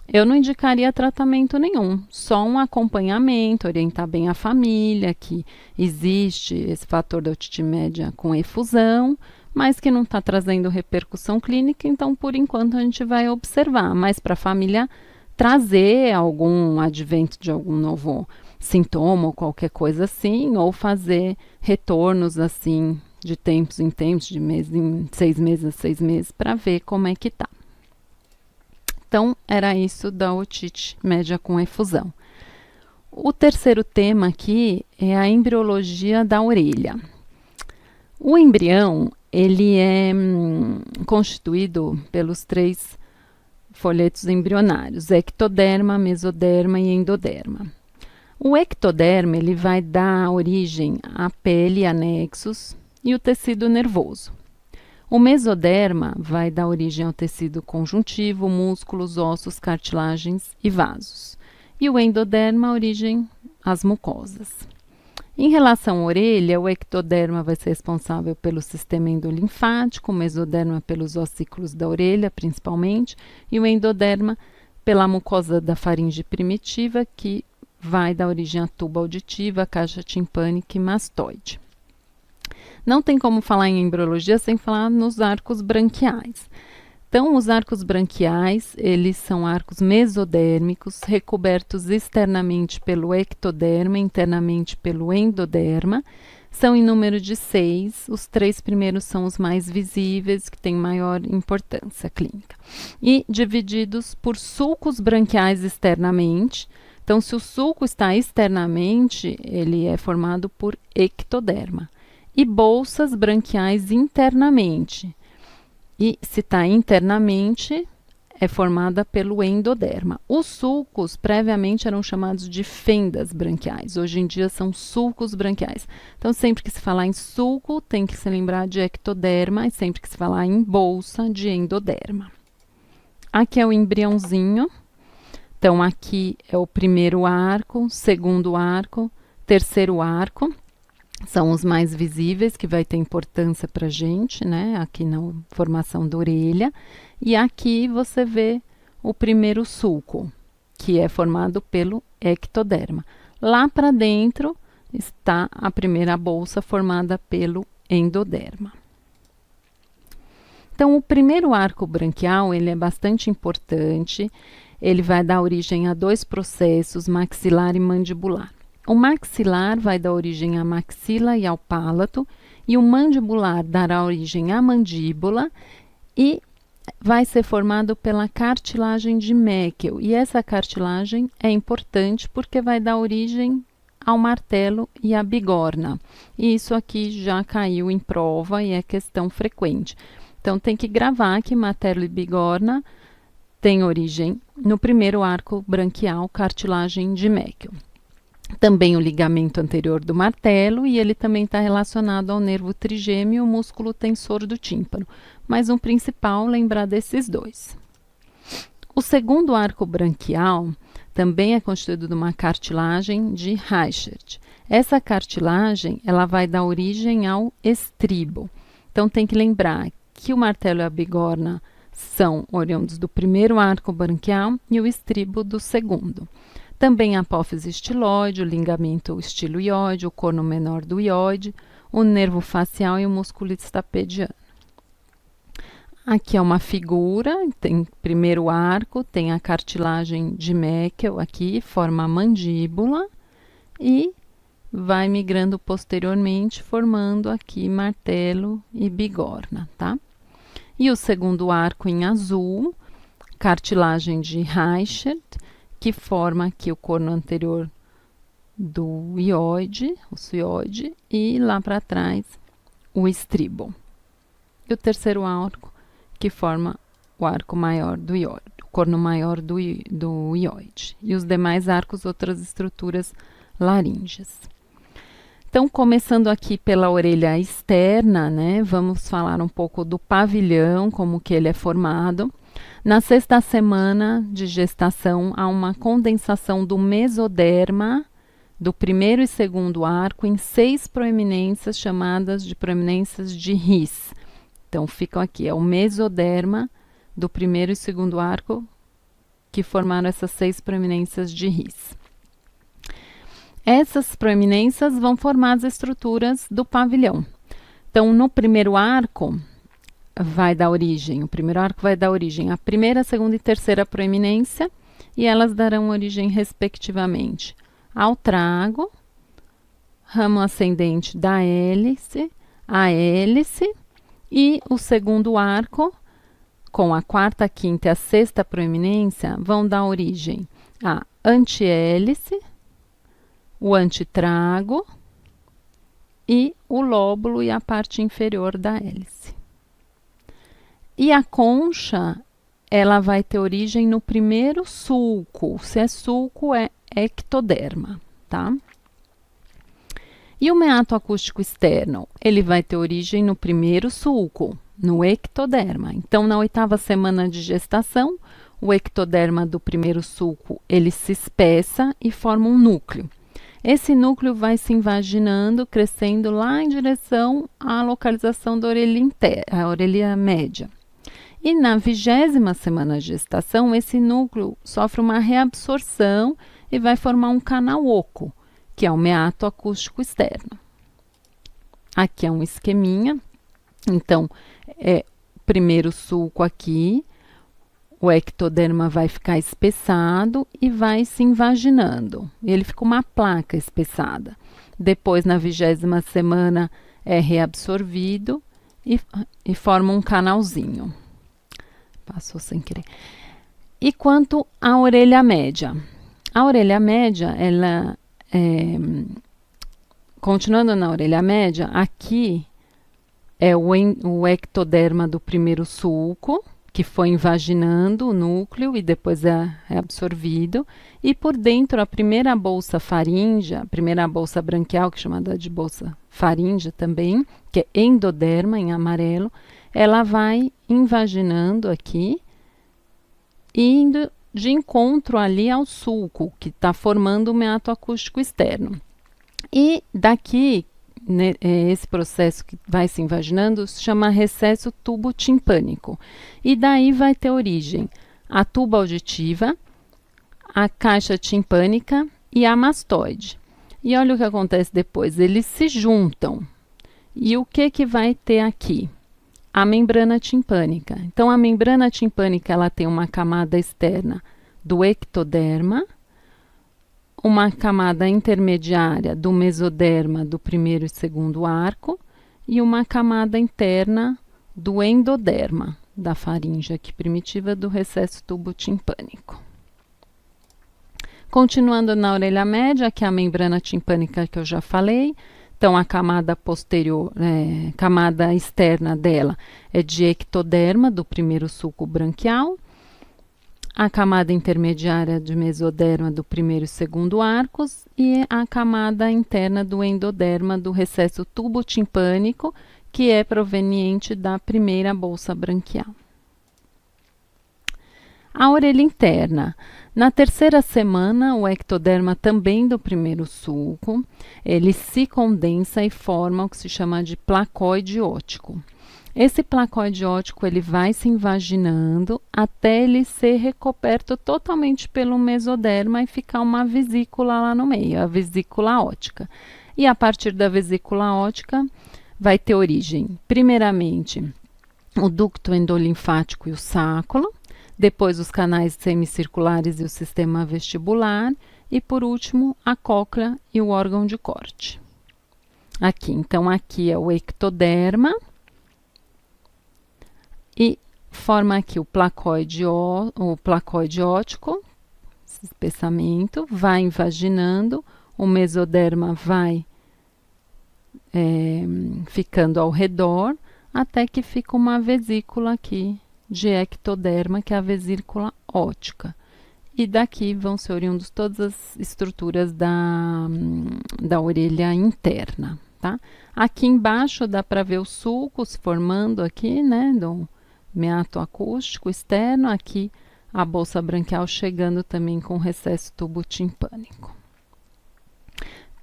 Eu não indicaria tratamento nenhum, só um acompanhamento, orientar bem a família, que existe esse fator da otite média com efusão, mas que não está trazendo repercussão clínica, então por enquanto a gente vai observar, mas para a família trazer algum advento de algum novo sintoma ou qualquer coisa assim, ou fazer retornos assim de tempos em tempos, de mês em 6 meses a 6 meses, para ver como é que tá. Então, era isso da otite média com efusão. O terceiro tema aqui é a embriologia da orelha. O embrião, ele é constituído pelos 3 folhetos embrionários, ectoderma, mesoderma e endoderma. O ectoderma, ele vai dar origem à pele, anexos e o tecido nervoso. O mesoderma vai dar origem ao tecido conjuntivo, músculos, ossos, cartilagens e vasos. E o endoderma, origem às mucosas. Em relação à orelha, o ectoderma vai ser responsável pelo sistema endolinfático, o mesoderma pelos ossículos da orelha, principalmente, e o endoderma pela mucosa da faringe primitiva, que vai dar origem à tuba auditiva, caixa timpânica e mastoide. Não tem como falar em embriologia sem falar nos arcos branquiais. Então, os arcos branquiais, eles são arcos mesodérmicos, recobertos externamente pelo ectoderma, internamente pelo endoderma. São em número de 6, os 3 primeiros são os mais visíveis, que têm maior importância clínica. E divididos por sulcos branquiais externamente. Então, se o sulco está externamente, ele é formado por ectoderma. E bolsas branquiais internamente. E se está internamente, é formada pelo endoderma. Os sulcos previamente eram chamados de fendas branquiais. Hoje em dia são sulcos branquiais. Então, sempre que se falar em sulco, tem que se lembrar de ectoderma, e sempre que se falar em bolsa, de endoderma. Aqui é o embriãozinho. Então, aqui é o primeiro arco, segundo arco, terceiro arco. São os mais visíveis, que vai ter importância para a gente, né? Aqui na formação da orelha. E aqui você vê o primeiro sulco, que é formado pelo ectoderma. Lá para dentro está a primeira bolsa formada pelo endoderma. Então, o primeiro arco branquial, ele é bastante importante. Ele vai dar origem a 2 processos, maxilar e mandibular. O maxilar vai dar origem à maxila e ao palato, e o mandibular dará origem à mandíbula e vai ser formado pela cartilagem de Meckel. E essa cartilagem é importante porque vai dar origem ao martelo e à bigorna. E isso aqui já caiu em prova e é questão frequente. Então, tem que gravar que martelo e bigorna têm origem no primeiro arco branquial, cartilagem de Meckel. Também o ligamento anterior do martelo, e ele também está relacionado ao nervo trigêmeo e o músculo tensor do tímpano. Mas o principal, lembrar desses 2. O segundo arco branquial também é constituído de uma cartilagem de Reichert. Essa cartilagem, ela vai dar origem ao estribo. Então, tem que lembrar que o martelo e a bigorna são oriundos do primeiro arco branquial e o estribo do segundo. Também a apófise estiloide, o ligamento estiloide, o corno menor do iode, o nervo facial e o músculo estapediano. Aqui é uma figura, tem primeiro arco, tem a cartilagem de Meckel aqui, forma a mandíbula e vai migrando posteriormente, formando aqui martelo e bigorna, tá? E o segundo arco em azul, cartilagem de Reichert, que forma aqui o corno anterior do iode, o suiode, e lá para trás o estribo. E o terceiro arco, que forma o arco maior do iode, o corno maior do iode. E os demais arcos, outras estruturas laríngeas. Então, começando aqui pela orelha externa, né? Vamos falar um pouco do pavilhão, como que ele é formado. Na sexta semana de gestação, há uma condensação do mesoderma do primeiro e segundo arco em 6 proeminências chamadas de proeminências de His. Então, ficam aqui, é o mesoderma do primeiro e segundo arco que formaram essas 6 proeminências de His. Essas proeminências vão formar as estruturas do pavilhão. Então, no primeiro arco, o primeiro arco vai dar origem à primeira, segunda e terceira proeminência, e elas darão origem, respectivamente, ao trago, ramo ascendente da hélice, a hélice, e o segundo arco, com a quarta, a quinta e a sexta proeminência, vão dar origem à antihélice, o antitrago e o lóbulo e a parte inferior da hélice. E a concha, ela vai ter origem no primeiro sulco. Se é sulco, é ectoderma, tá? E o meato acústico externo, ele vai ter origem no primeiro sulco, no ectoderma. Então, na 8ª semana de gestação, o ectoderma do primeiro sulco, ele se espessa e forma um núcleo. Esse núcleo vai se invaginando, crescendo lá em direção à localização da orelha média. E na 20ª semana de gestação, esse núcleo sofre uma reabsorção e vai formar um canal oco, que é o meato acústico externo. Aqui é um esqueminha. Então, primeiro sulco aqui, o ectoderma vai ficar espessado e vai se invaginando. Ele fica uma placa espessada. Depois, na 20ª semana, é reabsorvido e forma um canalzinho. Passou sem querer. E quanto à orelha média? A orelha média, ela continuando na orelha média, aqui é o ectoderma do primeiro sulco, que foi invaginando o núcleo e depois é absorvido. E por dentro, a primeira bolsa faríngea, a primeira bolsa branquial, que é chamada de bolsa faríngea também, que é endoderma, em amarelo, ela vai invaginando aqui, indo de encontro ali ao sulco, que está formando o meato acústico externo. E daqui, esse processo que vai se invaginando se chama recesso tubo-timpânico. E daí vai ter origem a tuba auditiva, a caixa timpânica e a mastoide. E olha o que acontece depois, eles se juntam. E o que vai ter aqui? A membrana timpânica. Então, a membrana timpânica, ela tem uma camada externa do ectoderma, uma camada intermediária do mesoderma do primeiro e segundo arco e uma camada interna do endoderma, da faringe aqui primitiva do recesso tubo-timpânico. Continuando na orelha média, que é a membrana timpânica que eu já falei. Então, a camada posterior, camada externa dela é de ectoderma do primeiro sulco branquial. A camada intermediária de mesoderma do primeiro e segundo arcos e a camada interna do endoderma do recesso tubo-timpânico, que é proveniente da primeira bolsa branquial. A orelha interna. Na 3ª semana, o ectoderma também do primeiro sulco, ele se condensa e forma o que se chama de placoide óptico. Esse placoide óptico, ele vai se invaginando até ele ser recoberto totalmente pelo mesoderma e ficar uma vesícula lá no meio, a vesícula óptica. E a partir da vesícula óptica vai ter origem, primeiramente, o ducto endolinfático e o sáculo, depois os canais semicirculares e o sistema vestibular, e por último, a cóclea e o órgão de corte. Aqui, então, aqui é o ectoderma, e forma aqui o placoide óptico, esse espessamento, vai invaginando, o mesoderma vai ficando ao redor, até que fica uma vesícula aqui de ectoderma, que é a vesícula óptica. e daqui vão ser oriundos todas as estruturas da orelha interna, tá? Aqui embaixo dá para ver o sulco se formando aqui, né, do meato acústico externo, aqui a bolsa branquial chegando também com recesso tubo-timpânico.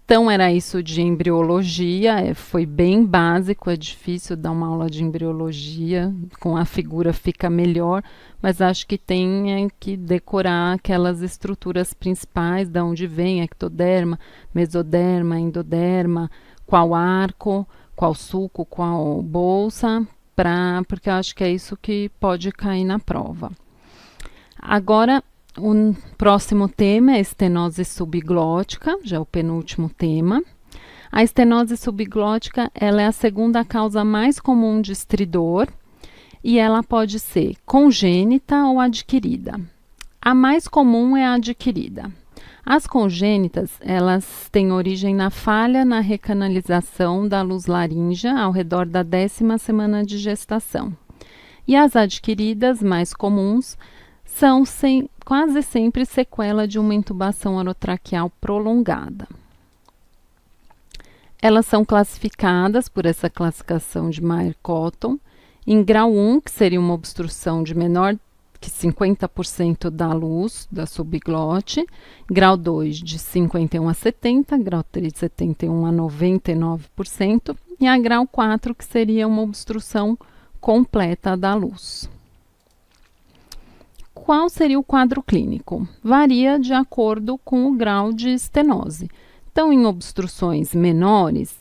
Então, era isso de embriologia, foi bem básico, é difícil dar uma aula de embriologia, com a figura fica melhor, mas acho que tem que decorar aquelas estruturas principais, de onde vem ectoderma, mesoderma, endoderma, qual arco, qual sulco, qual bolsa, porque eu acho que é isso que pode cair na prova. Agora, o próximo tema é a estenose subglótica, já é o penúltimo tema. A estenose subglótica, ela é a segunda causa mais comum de estridor e ela pode ser congênita ou adquirida. A mais comum é a adquirida. As congênitas, elas têm origem na falha na recanalização da luz laríngea ao redor da 10ª semana de gestação. E as adquiridas, mais comuns, são quase sempre sequela de uma intubação orotraqueal prolongada. Elas são classificadas por essa classificação de Mayer-Cotton em grau 1, que seria uma obstrução de menor que 50% da luz da subglote, grau 2 de 51 a 70, grau 3 de 71 a 99%, e a grau 4, que seria uma obstrução completa da luz. Qual seria o quadro clínico? Varia de acordo com o grau de estenose. Então, em obstruções menores,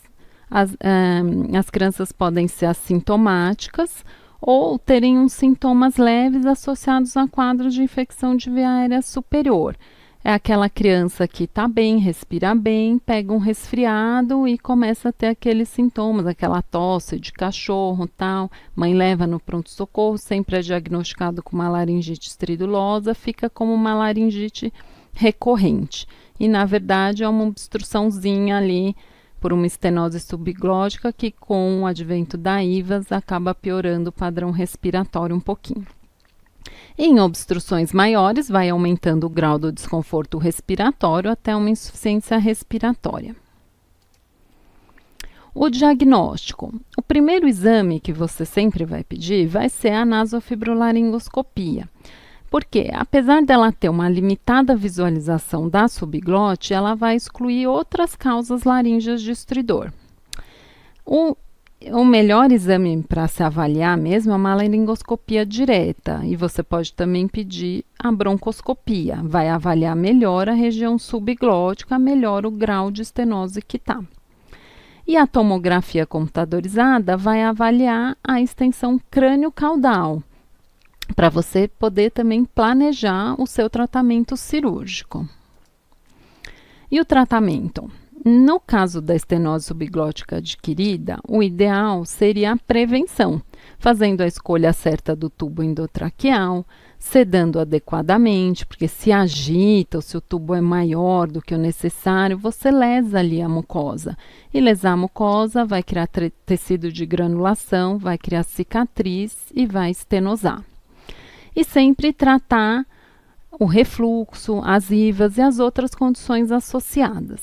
as crianças podem ser assintomáticas ou terem uns sintomas leves associados a quadros de infecção de via aérea superior. É aquela criança que está bem, respira bem, pega um resfriado e começa a ter aqueles sintomas, aquela tosse de cachorro, tal. Mãe leva no pronto-socorro, sempre é diagnosticado com uma laringite estridulosa, fica como uma laringite recorrente. E, na verdade, é uma obstruçãozinha ali por uma estenose subglótica que, com o advento da IVAS, acaba piorando o padrão respiratório um pouquinho. Em obstruções maiores, vai aumentando o grau do desconforto respiratório até uma insuficiência respiratória. O diagnóstico. O primeiro exame que você sempre vai pedir vai ser a nasofibrolaringoscopia. Porque, apesar dela ter uma limitada visualização da subglote, ela vai excluir outras causas laríngeas de estridor. O melhor exame para se avaliar mesmo é uma laringoscopia direta, e você pode também pedir a broncoscopia. Vai avaliar melhor a região subglótica, melhor o grau de estenose que está. E a tomografia computadorizada vai avaliar a extensão crânio-caudal, para você poder também planejar o seu tratamento cirúrgico. E o tratamento? No caso da estenose subglótica adquirida, o ideal seria a prevenção, fazendo a escolha certa do tubo endotraqueal, sedando adequadamente, porque se agita ou se o tubo é maior do que o necessário, você lesa ali a mucosa. E lesar a mucosa vai criar tecido de granulação, vai criar cicatriz e vai estenosar. E sempre tratar o refluxo, as IVAs e as outras condições associadas.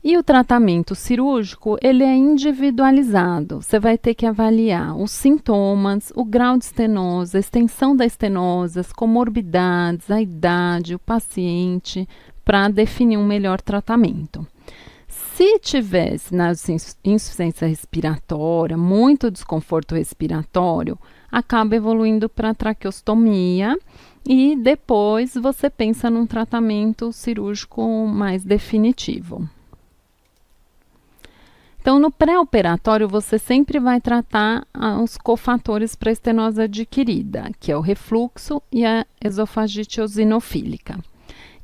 E o tratamento cirúrgico, ele é individualizado. Você vai ter que avaliar os sintomas, o grau de estenose, a extensão da estenose, as comorbidades, a idade, o paciente, para definir um melhor tratamento. Se tivesse insuficiência respiratória, muito desconforto respiratório, acaba evoluindo para traqueostomia e depois você pensa num tratamento cirúrgico mais definitivo. Então, no pré-operatório, você sempre vai tratar os cofatores para a estenose adquirida, que é o refluxo e a esofagite eosinofílica.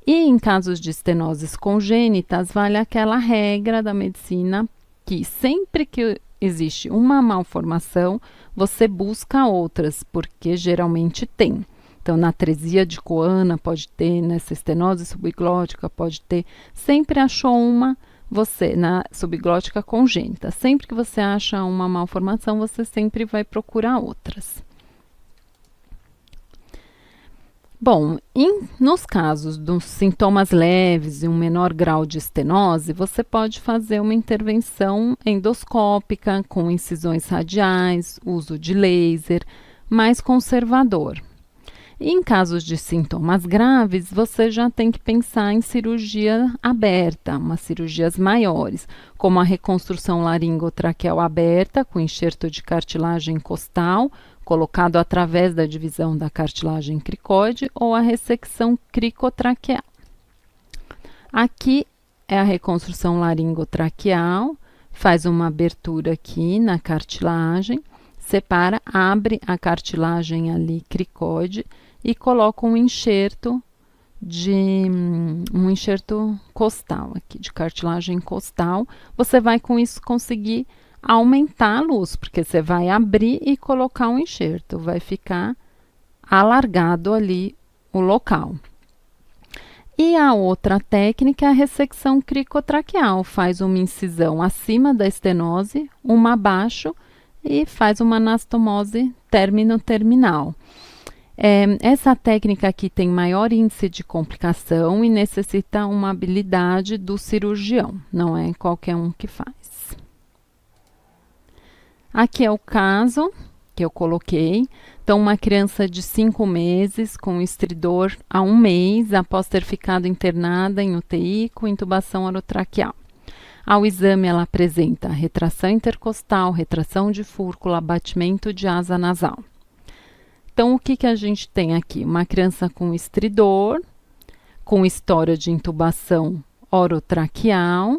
E em casos de estenoses congênitas, vale aquela regra da medicina que sempre que existe uma malformação, você busca outras, porque geralmente tem. Então, na atresia de Coana pode ter, nessa estenose subglótica pode ter, sempre achou uma. Você, na subglótica congênita, sempre que você acha uma malformação, você sempre vai procurar outras. Bom, nos casos dos sintomas leves e um menor grau de estenose, você pode fazer uma intervenção endoscópica com incisões radiais, uso de laser, mais conservador. E em casos de sintomas graves, você já tem que pensar em cirurgia aberta, umas cirurgias maiores, como a reconstrução laringotraqueal aberta, com enxerto de cartilagem costal, colocado através da divisão da cartilagem cricoide, ou a ressecção cricotraqueal. Aqui é a reconstrução laringotraqueal, faz uma abertura aqui na cartilagem, separa, abre a cartilagem ali cricoide e coloca um enxerto costal aqui, de cartilagem costal. Você vai com isso conseguir aumentar a luz, porque você vai abrir e colocar um enxerto, vai ficar alargado ali o local. E a outra técnica é a ressecção cricotraqueal, faz uma incisão acima da estenose, uma abaixo e faz uma anastomose término-terminal. Essa técnica aqui tem maior índice de complicação e necessita uma habilidade do cirurgião, não é qualquer um que faz. Aqui é o caso que eu coloquei. Então, uma criança de 5 meses com estridor há 1 mês, após ter ficado internada em UTI com intubação orotraqueal. Ao exame, ela apresenta retração intercostal, retração de fúrcula, abatimento de asa nasal. Então, o que a gente tem aqui? Uma criança com estridor, com história de intubação orotraqueal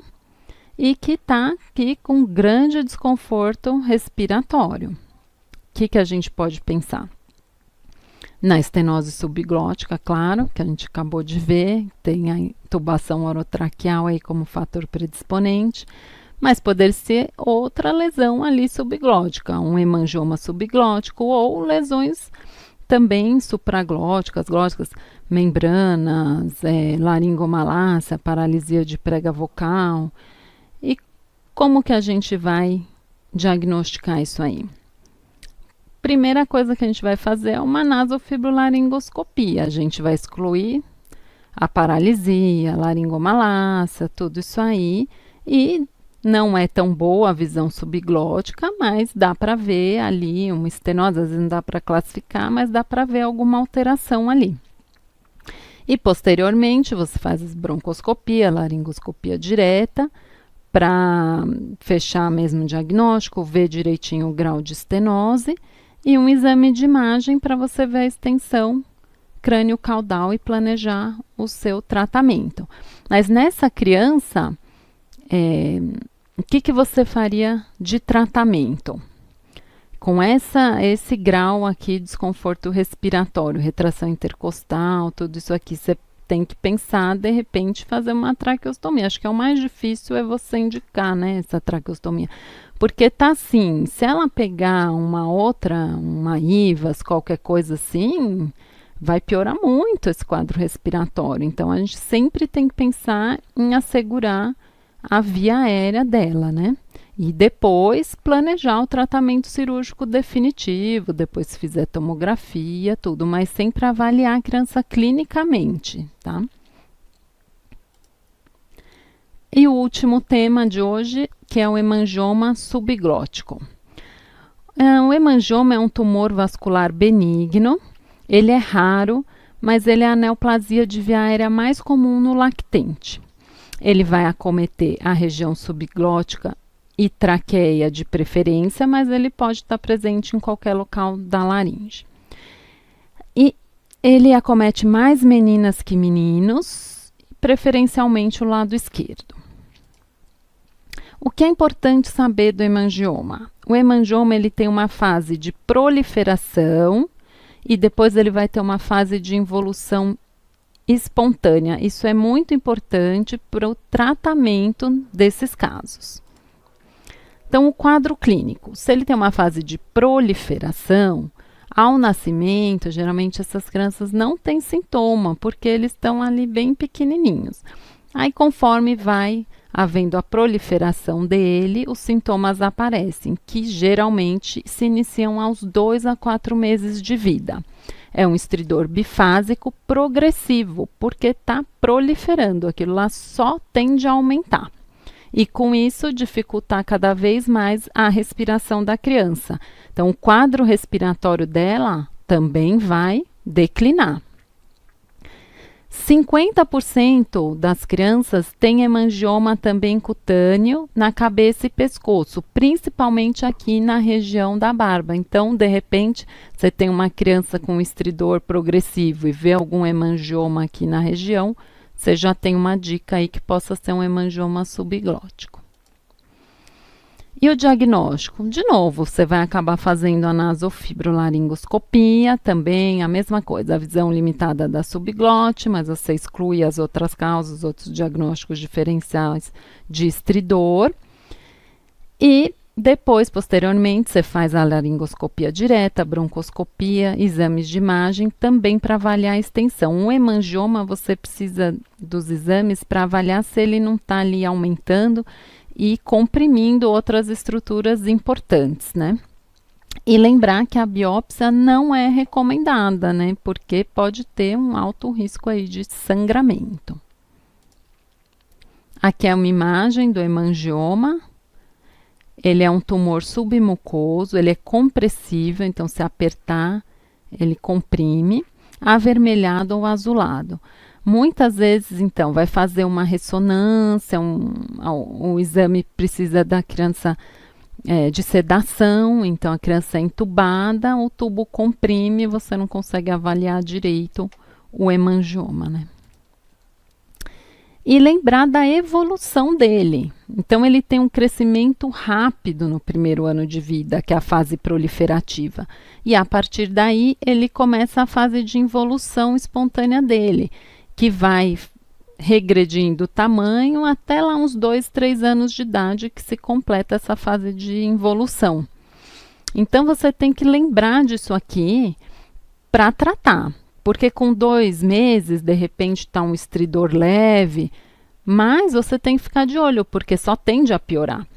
e que está aqui com grande desconforto respiratório. O que a gente pode pensar? Na estenose subglótica, claro, que a gente acabou de ver, tem a intubação orotraqueal aí como fator predisponente, mas poderia ser outra lesão ali subglótica, um hemangioma subglótico ou lesões também supraglóticas, glóticas, membranas, laringomalácia, paralisia de prega vocal. E como que a gente vai diagnosticar isso aí? Primeira coisa que a gente vai fazer é uma nasofibrolaringoscopia. A gente vai excluir a paralisia, a laringomalácia, tudo isso aí. E não é tão boa a visão subglótica, mas dá para ver ali uma estenose, às vezes não dá para classificar, mas dá para ver alguma alteração ali. E posteriormente você faz as broncoscopia, laringoscopia direta, para fechar mesmo o diagnóstico, ver direitinho o grau de estenose e um exame de imagem para você ver a extensão crânio-caudal e planejar o seu tratamento. Mas nessa criança, o que você faria de tratamento? Com esse grau aqui de desconforto respiratório, retração intercostal, tudo isso aqui, você tem que pensar, de repente, fazer uma traqueostomia. Acho que é o mais difícil é você indicar, né, essa traqueostomia. Porque tá assim, se ela pegar uma IVAS, qualquer coisa assim, vai piorar muito esse quadro respiratório. Então, a gente sempre tem que pensar em assegurar a via aérea dela, né? E depois planejar o tratamento cirúrgico definitivo, depois se fizer tomografia, tudo, mas sempre avaliar a criança clinicamente, tá? E o último tema de hoje, que é o hemangioma subglótico. O hemangioma é um tumor vascular benigno, ele é raro, mas ele é a neoplasia de via aérea mais comum no lactente. Ele vai acometer a região subglótica e traqueia de preferência, mas ele pode estar presente em qualquer local da laringe. E ele acomete mais meninas que meninos, preferencialmente o lado esquerdo. O que é importante saber do hemangioma? O hemangioma ele tem uma fase de proliferação e depois ele vai ter uma fase de involução espontânea. Isso é muito importante para o tratamento desses casos. Então, o quadro clínico, se ele tem uma fase de proliferação, ao nascimento, geralmente essas crianças não têm sintoma, porque eles estão ali bem pequenininhos. Aí, conforme vai havendo a proliferação dele, os sintomas aparecem, que geralmente se iniciam aos 2 a 4 meses de vida. É um estridor bifásico progressivo, porque está proliferando, aquilo lá só tende a aumentar. E com isso dificultar cada vez mais a respiração da criança. Então, o quadro respiratório dela também vai declinar. 50% das crianças têm hemangioma também cutâneo na cabeça e pescoço, principalmente aqui na região da barba. Então, de repente, você tem uma criança com estridor progressivo e vê algum hemangioma aqui na região, você já tem uma dica aí que possa ser um hemangioma subglótico. E o diagnóstico? De novo, você vai acabar fazendo a nasofibrolaringoscopia, também a mesma coisa, a visão limitada da subglote, mas você exclui as outras causas, outros diagnósticos diferenciais de estridor. E depois, posteriormente, você faz a laringoscopia direta, broncoscopia, exames de imagem, também para avaliar a extensão. Um hemangioma, você precisa dos exames para avaliar se ele não está ali aumentando e comprimindo outras estruturas importantes, né? E lembrar que a biópsia não é recomendada, né? Porque pode ter um alto risco aí de sangramento. Aqui é uma imagem do hemangioma. Ele é um tumor submucoso, ele é compressível, então se apertar, ele comprime, avermelhado ou azulado. Muitas vezes, então, vai fazer uma ressonância, o exame precisa da criança de sedação, então a criança é entubada, o tubo comprime, você não consegue avaliar direito o hemangioma, né? E lembrar da evolução dele. Então, ele tem um crescimento rápido no primeiro ano de vida, que é a fase proliferativa. E a partir daí, ele começa a fase de involução espontânea dele, que vai regredindo o tamanho até lá uns 2, 3 anos de idade que se completa essa fase de involução. Então, você tem que lembrar disso aqui para tratar, porque com 2 meses, de repente, está um estridor leve, mas você tem que ficar de olho, porque só tende a piorar.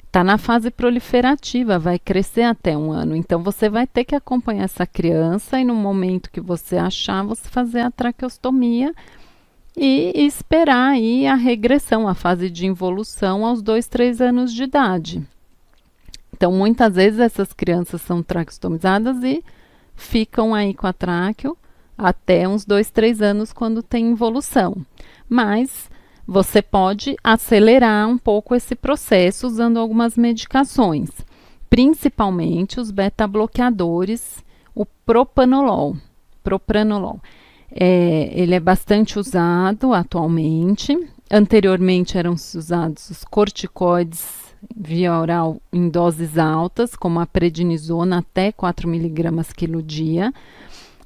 Está na fase proliferativa, vai crescer até 1 ano. Então, você vai ter que acompanhar essa criança e no momento que você achar, você fazer a traqueostomia e esperar aí a regressão, a fase de involução aos 2, 3 anos de idade. Então, muitas vezes essas crianças são traqueostomizadas e ficam aí com a tráqueo até uns 2, 3 anos quando tem involução. Mas você pode acelerar um pouco esse processo usando algumas medicações, principalmente os beta-bloqueadores, o propranolol. Ele é bastante usado atualmente. Anteriormente eram usados os corticoides via oral em doses altas, como a prednisona até 4 mg quilo dia.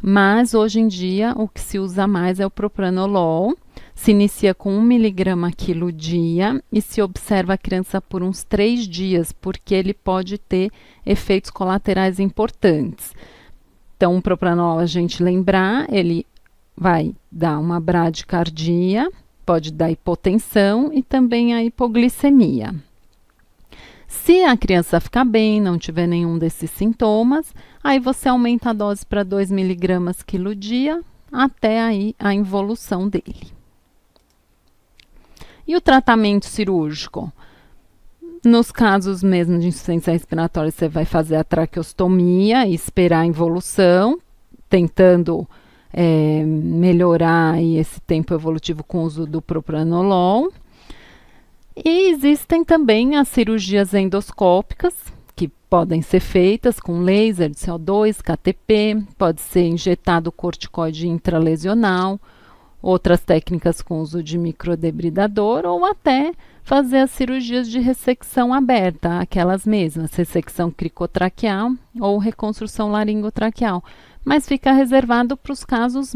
Mas hoje em dia o que se usa mais é o propranolol. Se inicia com 1 mg quilo dia e se observa a criança por uns 3 dias, porque ele pode ter efeitos colaterais importantes. Então, o propranolol, a gente lembrar, ele vai dar uma bradicardia, pode dar hipotensão e também a hipoglicemia. Se a criança ficar bem, não tiver nenhum desses sintomas, aí você aumenta a dose para 2 mg quilo dia até aí a involução dele. E o tratamento cirúrgico? Nos casos mesmo de insuficiência respiratória, você vai fazer a traqueostomia e esperar a involução, tentando melhorar aí esse tempo evolutivo com o uso do propranolol. E existem também as cirurgias endoscópicas, que podem ser feitas com laser de CO2, KTP, pode ser injetado corticoide intralesional, outras técnicas com uso de microdebridador ou até fazer as cirurgias de ressecção aberta, aquelas mesmas, ressecção cricotraqueal ou reconstrução laringotraqueal. Mas fica reservado para os casos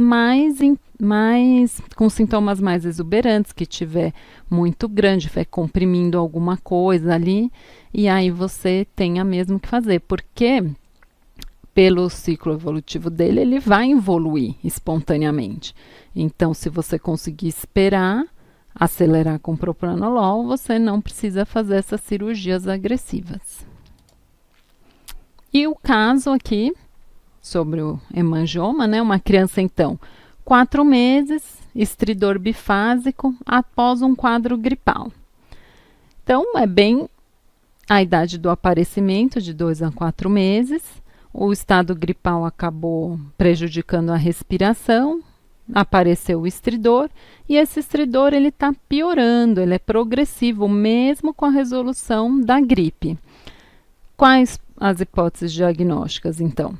com sintomas mais exuberantes, que tiver muito grande, vai comprimindo alguma coisa ali, e aí você tenha mesmo que fazer, porque pelo ciclo evolutivo dele, ele vai evoluir espontaneamente. Então, se você conseguir esperar, acelerar com propranolol, você não precisa fazer essas cirurgias agressivas. E o caso aqui, sobre o hemangioma, né? Uma criança, então, 4 meses, estridor bifásico, após um quadro gripal. Então, é bem a idade do aparecimento, de 2 a 4 meses. O estado gripal acabou prejudicando a respiração, apareceu o estridor, e esse estridor ele está piorando, ele é progressivo, mesmo com a resolução da gripe. Quais as hipóteses diagnósticas, então?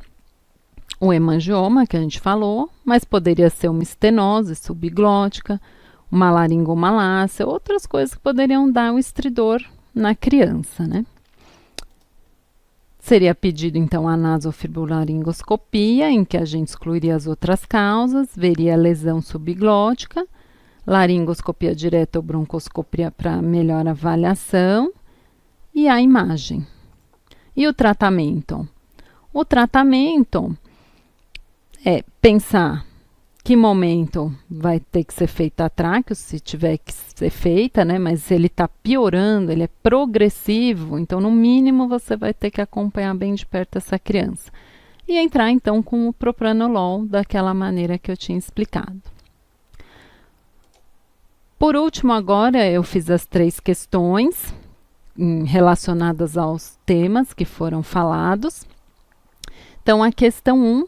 O hemangioma, que a gente falou, mas poderia ser uma estenose subglótica, uma laringomalácia, outras coisas que poderiam dar o estridor na criança, né? Seria pedido, então, a nasofibrolaringoscopia, em que a gente excluiria as outras causas, veria a lesão subglótica, laringoscopia direta ou broncoscopia para melhor avaliação e a imagem. E o tratamento? O tratamento é pensar que momento vai ter que ser feita a tráqueo, se tiver que ser feita, né? Mas se ele está piorando, ele é progressivo, então no mínimo você vai ter que acompanhar bem de perto essa criança. E entrar então com o propranolol daquela maneira que eu tinha explicado. Por último, agora eu fiz as 3 questões relacionadas aos temas que foram falados. Então, a questão 1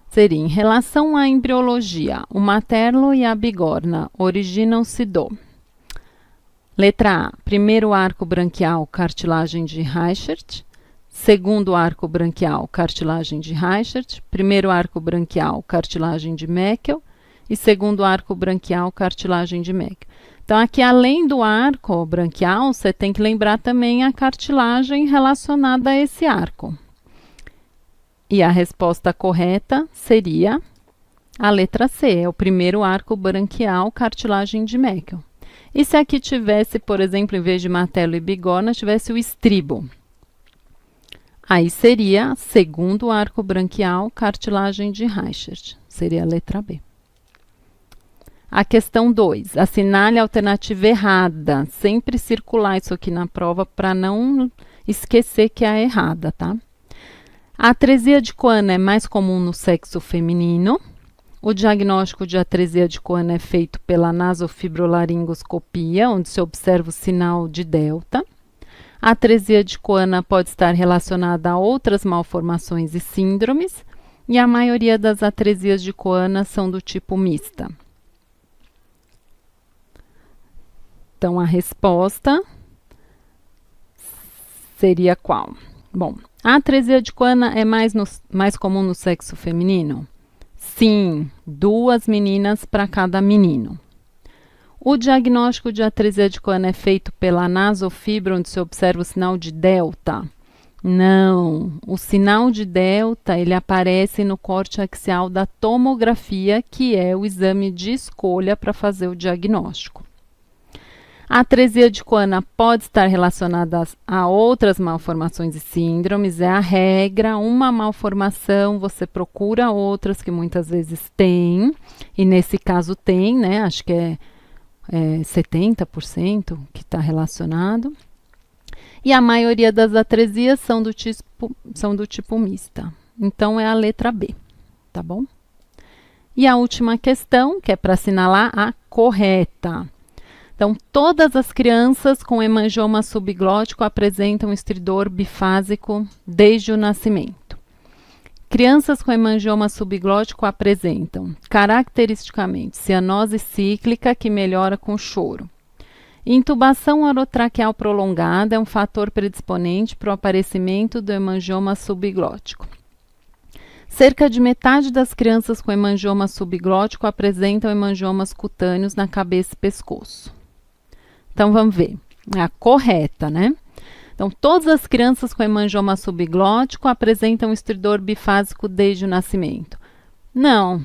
seria: em relação à embriologia, o materno e a bigorna originam-se do... Letra A, primeiro arco branquial, cartilagem de Reichert. Segundo arco branquial, cartilagem de Reichert. Primeiro arco branquial, cartilagem de Meckel. E segundo arco branquial, cartilagem de Meckel. Então, aqui, além do arco branquial, você tem que lembrar também a cartilagem relacionada a esse arco. E a resposta correta seria a letra C, é o primeiro arco branquial, cartilagem de Meckel. E se aqui tivesse, por exemplo, em vez de materno e bigorna, tivesse o estribo? Aí seria segundo arco branquial, cartilagem de Reichert. Seria a letra B. A questão 2, assinale a alternativa errada. Sempre circular isso aqui na prova para não esquecer que é a errada, tá? A atresia de Cohen é mais comum no sexo feminino. O diagnóstico de atresia de Cohen é feito pela nasofibrolaringoscopia, onde se observa o sinal de delta. A atresia de Cohen pode estar relacionada a outras malformações e síndromes, e a maioria das atresias de Cohen são do tipo mista. Então, a resposta seria qual? Bom, a atresia de Cohen é mais comum no sexo feminino? Sim, 2 meninas para cada menino. O diagnóstico de atresia de Cohen é feito pela nasofibra, onde se observa o sinal de delta? Não, o sinal de delta ele aparece no corte axial da tomografia, que é o exame de escolha para fazer o diagnóstico. A atresia de Cohen pode estar relacionada a outras malformações e síndromes, é a regra, uma malformação, você procura outras que muitas vezes tem, e nesse caso tem, né? Acho que é 70% que está relacionado. E a maioria das atresias são do tipo mista. Então, é a letra B, tá bom? E a última questão, que é para assinalar a correta. Então, todas as crianças com hemangioma subglótico apresentam estridor bifásico desde o nascimento. Crianças com hemangioma subglótico apresentam, caracteristicamente, cianose cíclica que melhora com choro. Intubação orotraqueal prolongada é um fator predisponente para o aparecimento do hemangioma subglótico. Cerca de metade das crianças com hemangioma subglótico apresentam hemangiomas cutâneos na cabeça e pescoço. Então, vamos ver. É a correta, né? Então, todas as crianças com hemangioma subglótico apresentam estridor bifásico desde o nascimento. Não.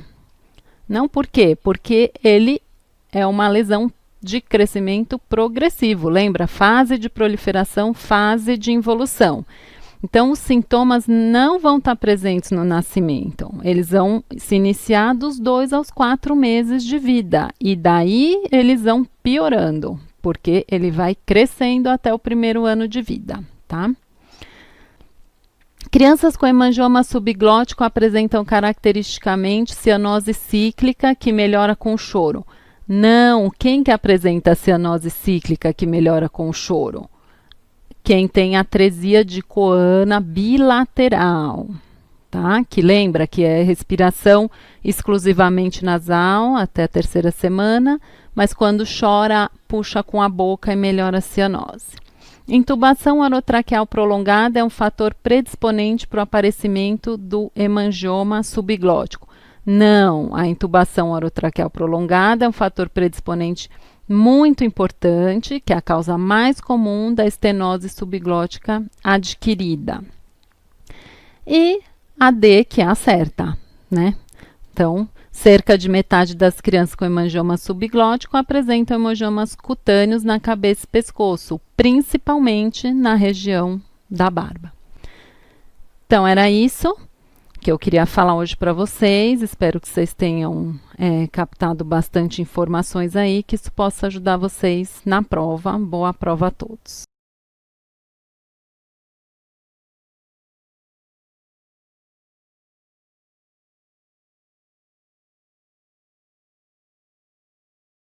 Não por quê? Porque ele é uma lesão de crescimento progressivo. Lembra? Fase de proliferação, fase de involução. Então, os sintomas não vão estar presentes no nascimento. Eles vão se iniciar dos 2 aos 4 meses de vida. E daí, eles vão piorando, porque ele vai crescendo até o primeiro ano de vida, tá? Crianças com hemangioma subglótico apresentam caracteristicamente cianose cíclica que melhora com o choro. Não, quem que apresenta a cianose cíclica que melhora com o choro? Quem tem atresia de coana bilateral, tá? Que lembra que é respiração exclusivamente nasal até a terceira semana, mas quando chora, puxa com a boca e melhora a cianose. Intubação orotraqueal prolongada é um fator predisponente para o aparecimento do hemangioma subglótico. Não, a intubação orotraqueal prolongada é um fator predisponente muito importante, que é a causa mais comum da estenose subglótica adquirida. E a D, que é a certa, né? Então, cerca de metade das crianças com hemangioma subglótico apresentam hemangiomas cutâneos na cabeça e pescoço, principalmente na região da barba. Então, era isso que eu queria falar hoje para vocês. Espero que vocês tenham captado bastante informações aí, que isso possa ajudar vocês na prova. Boa prova a todos!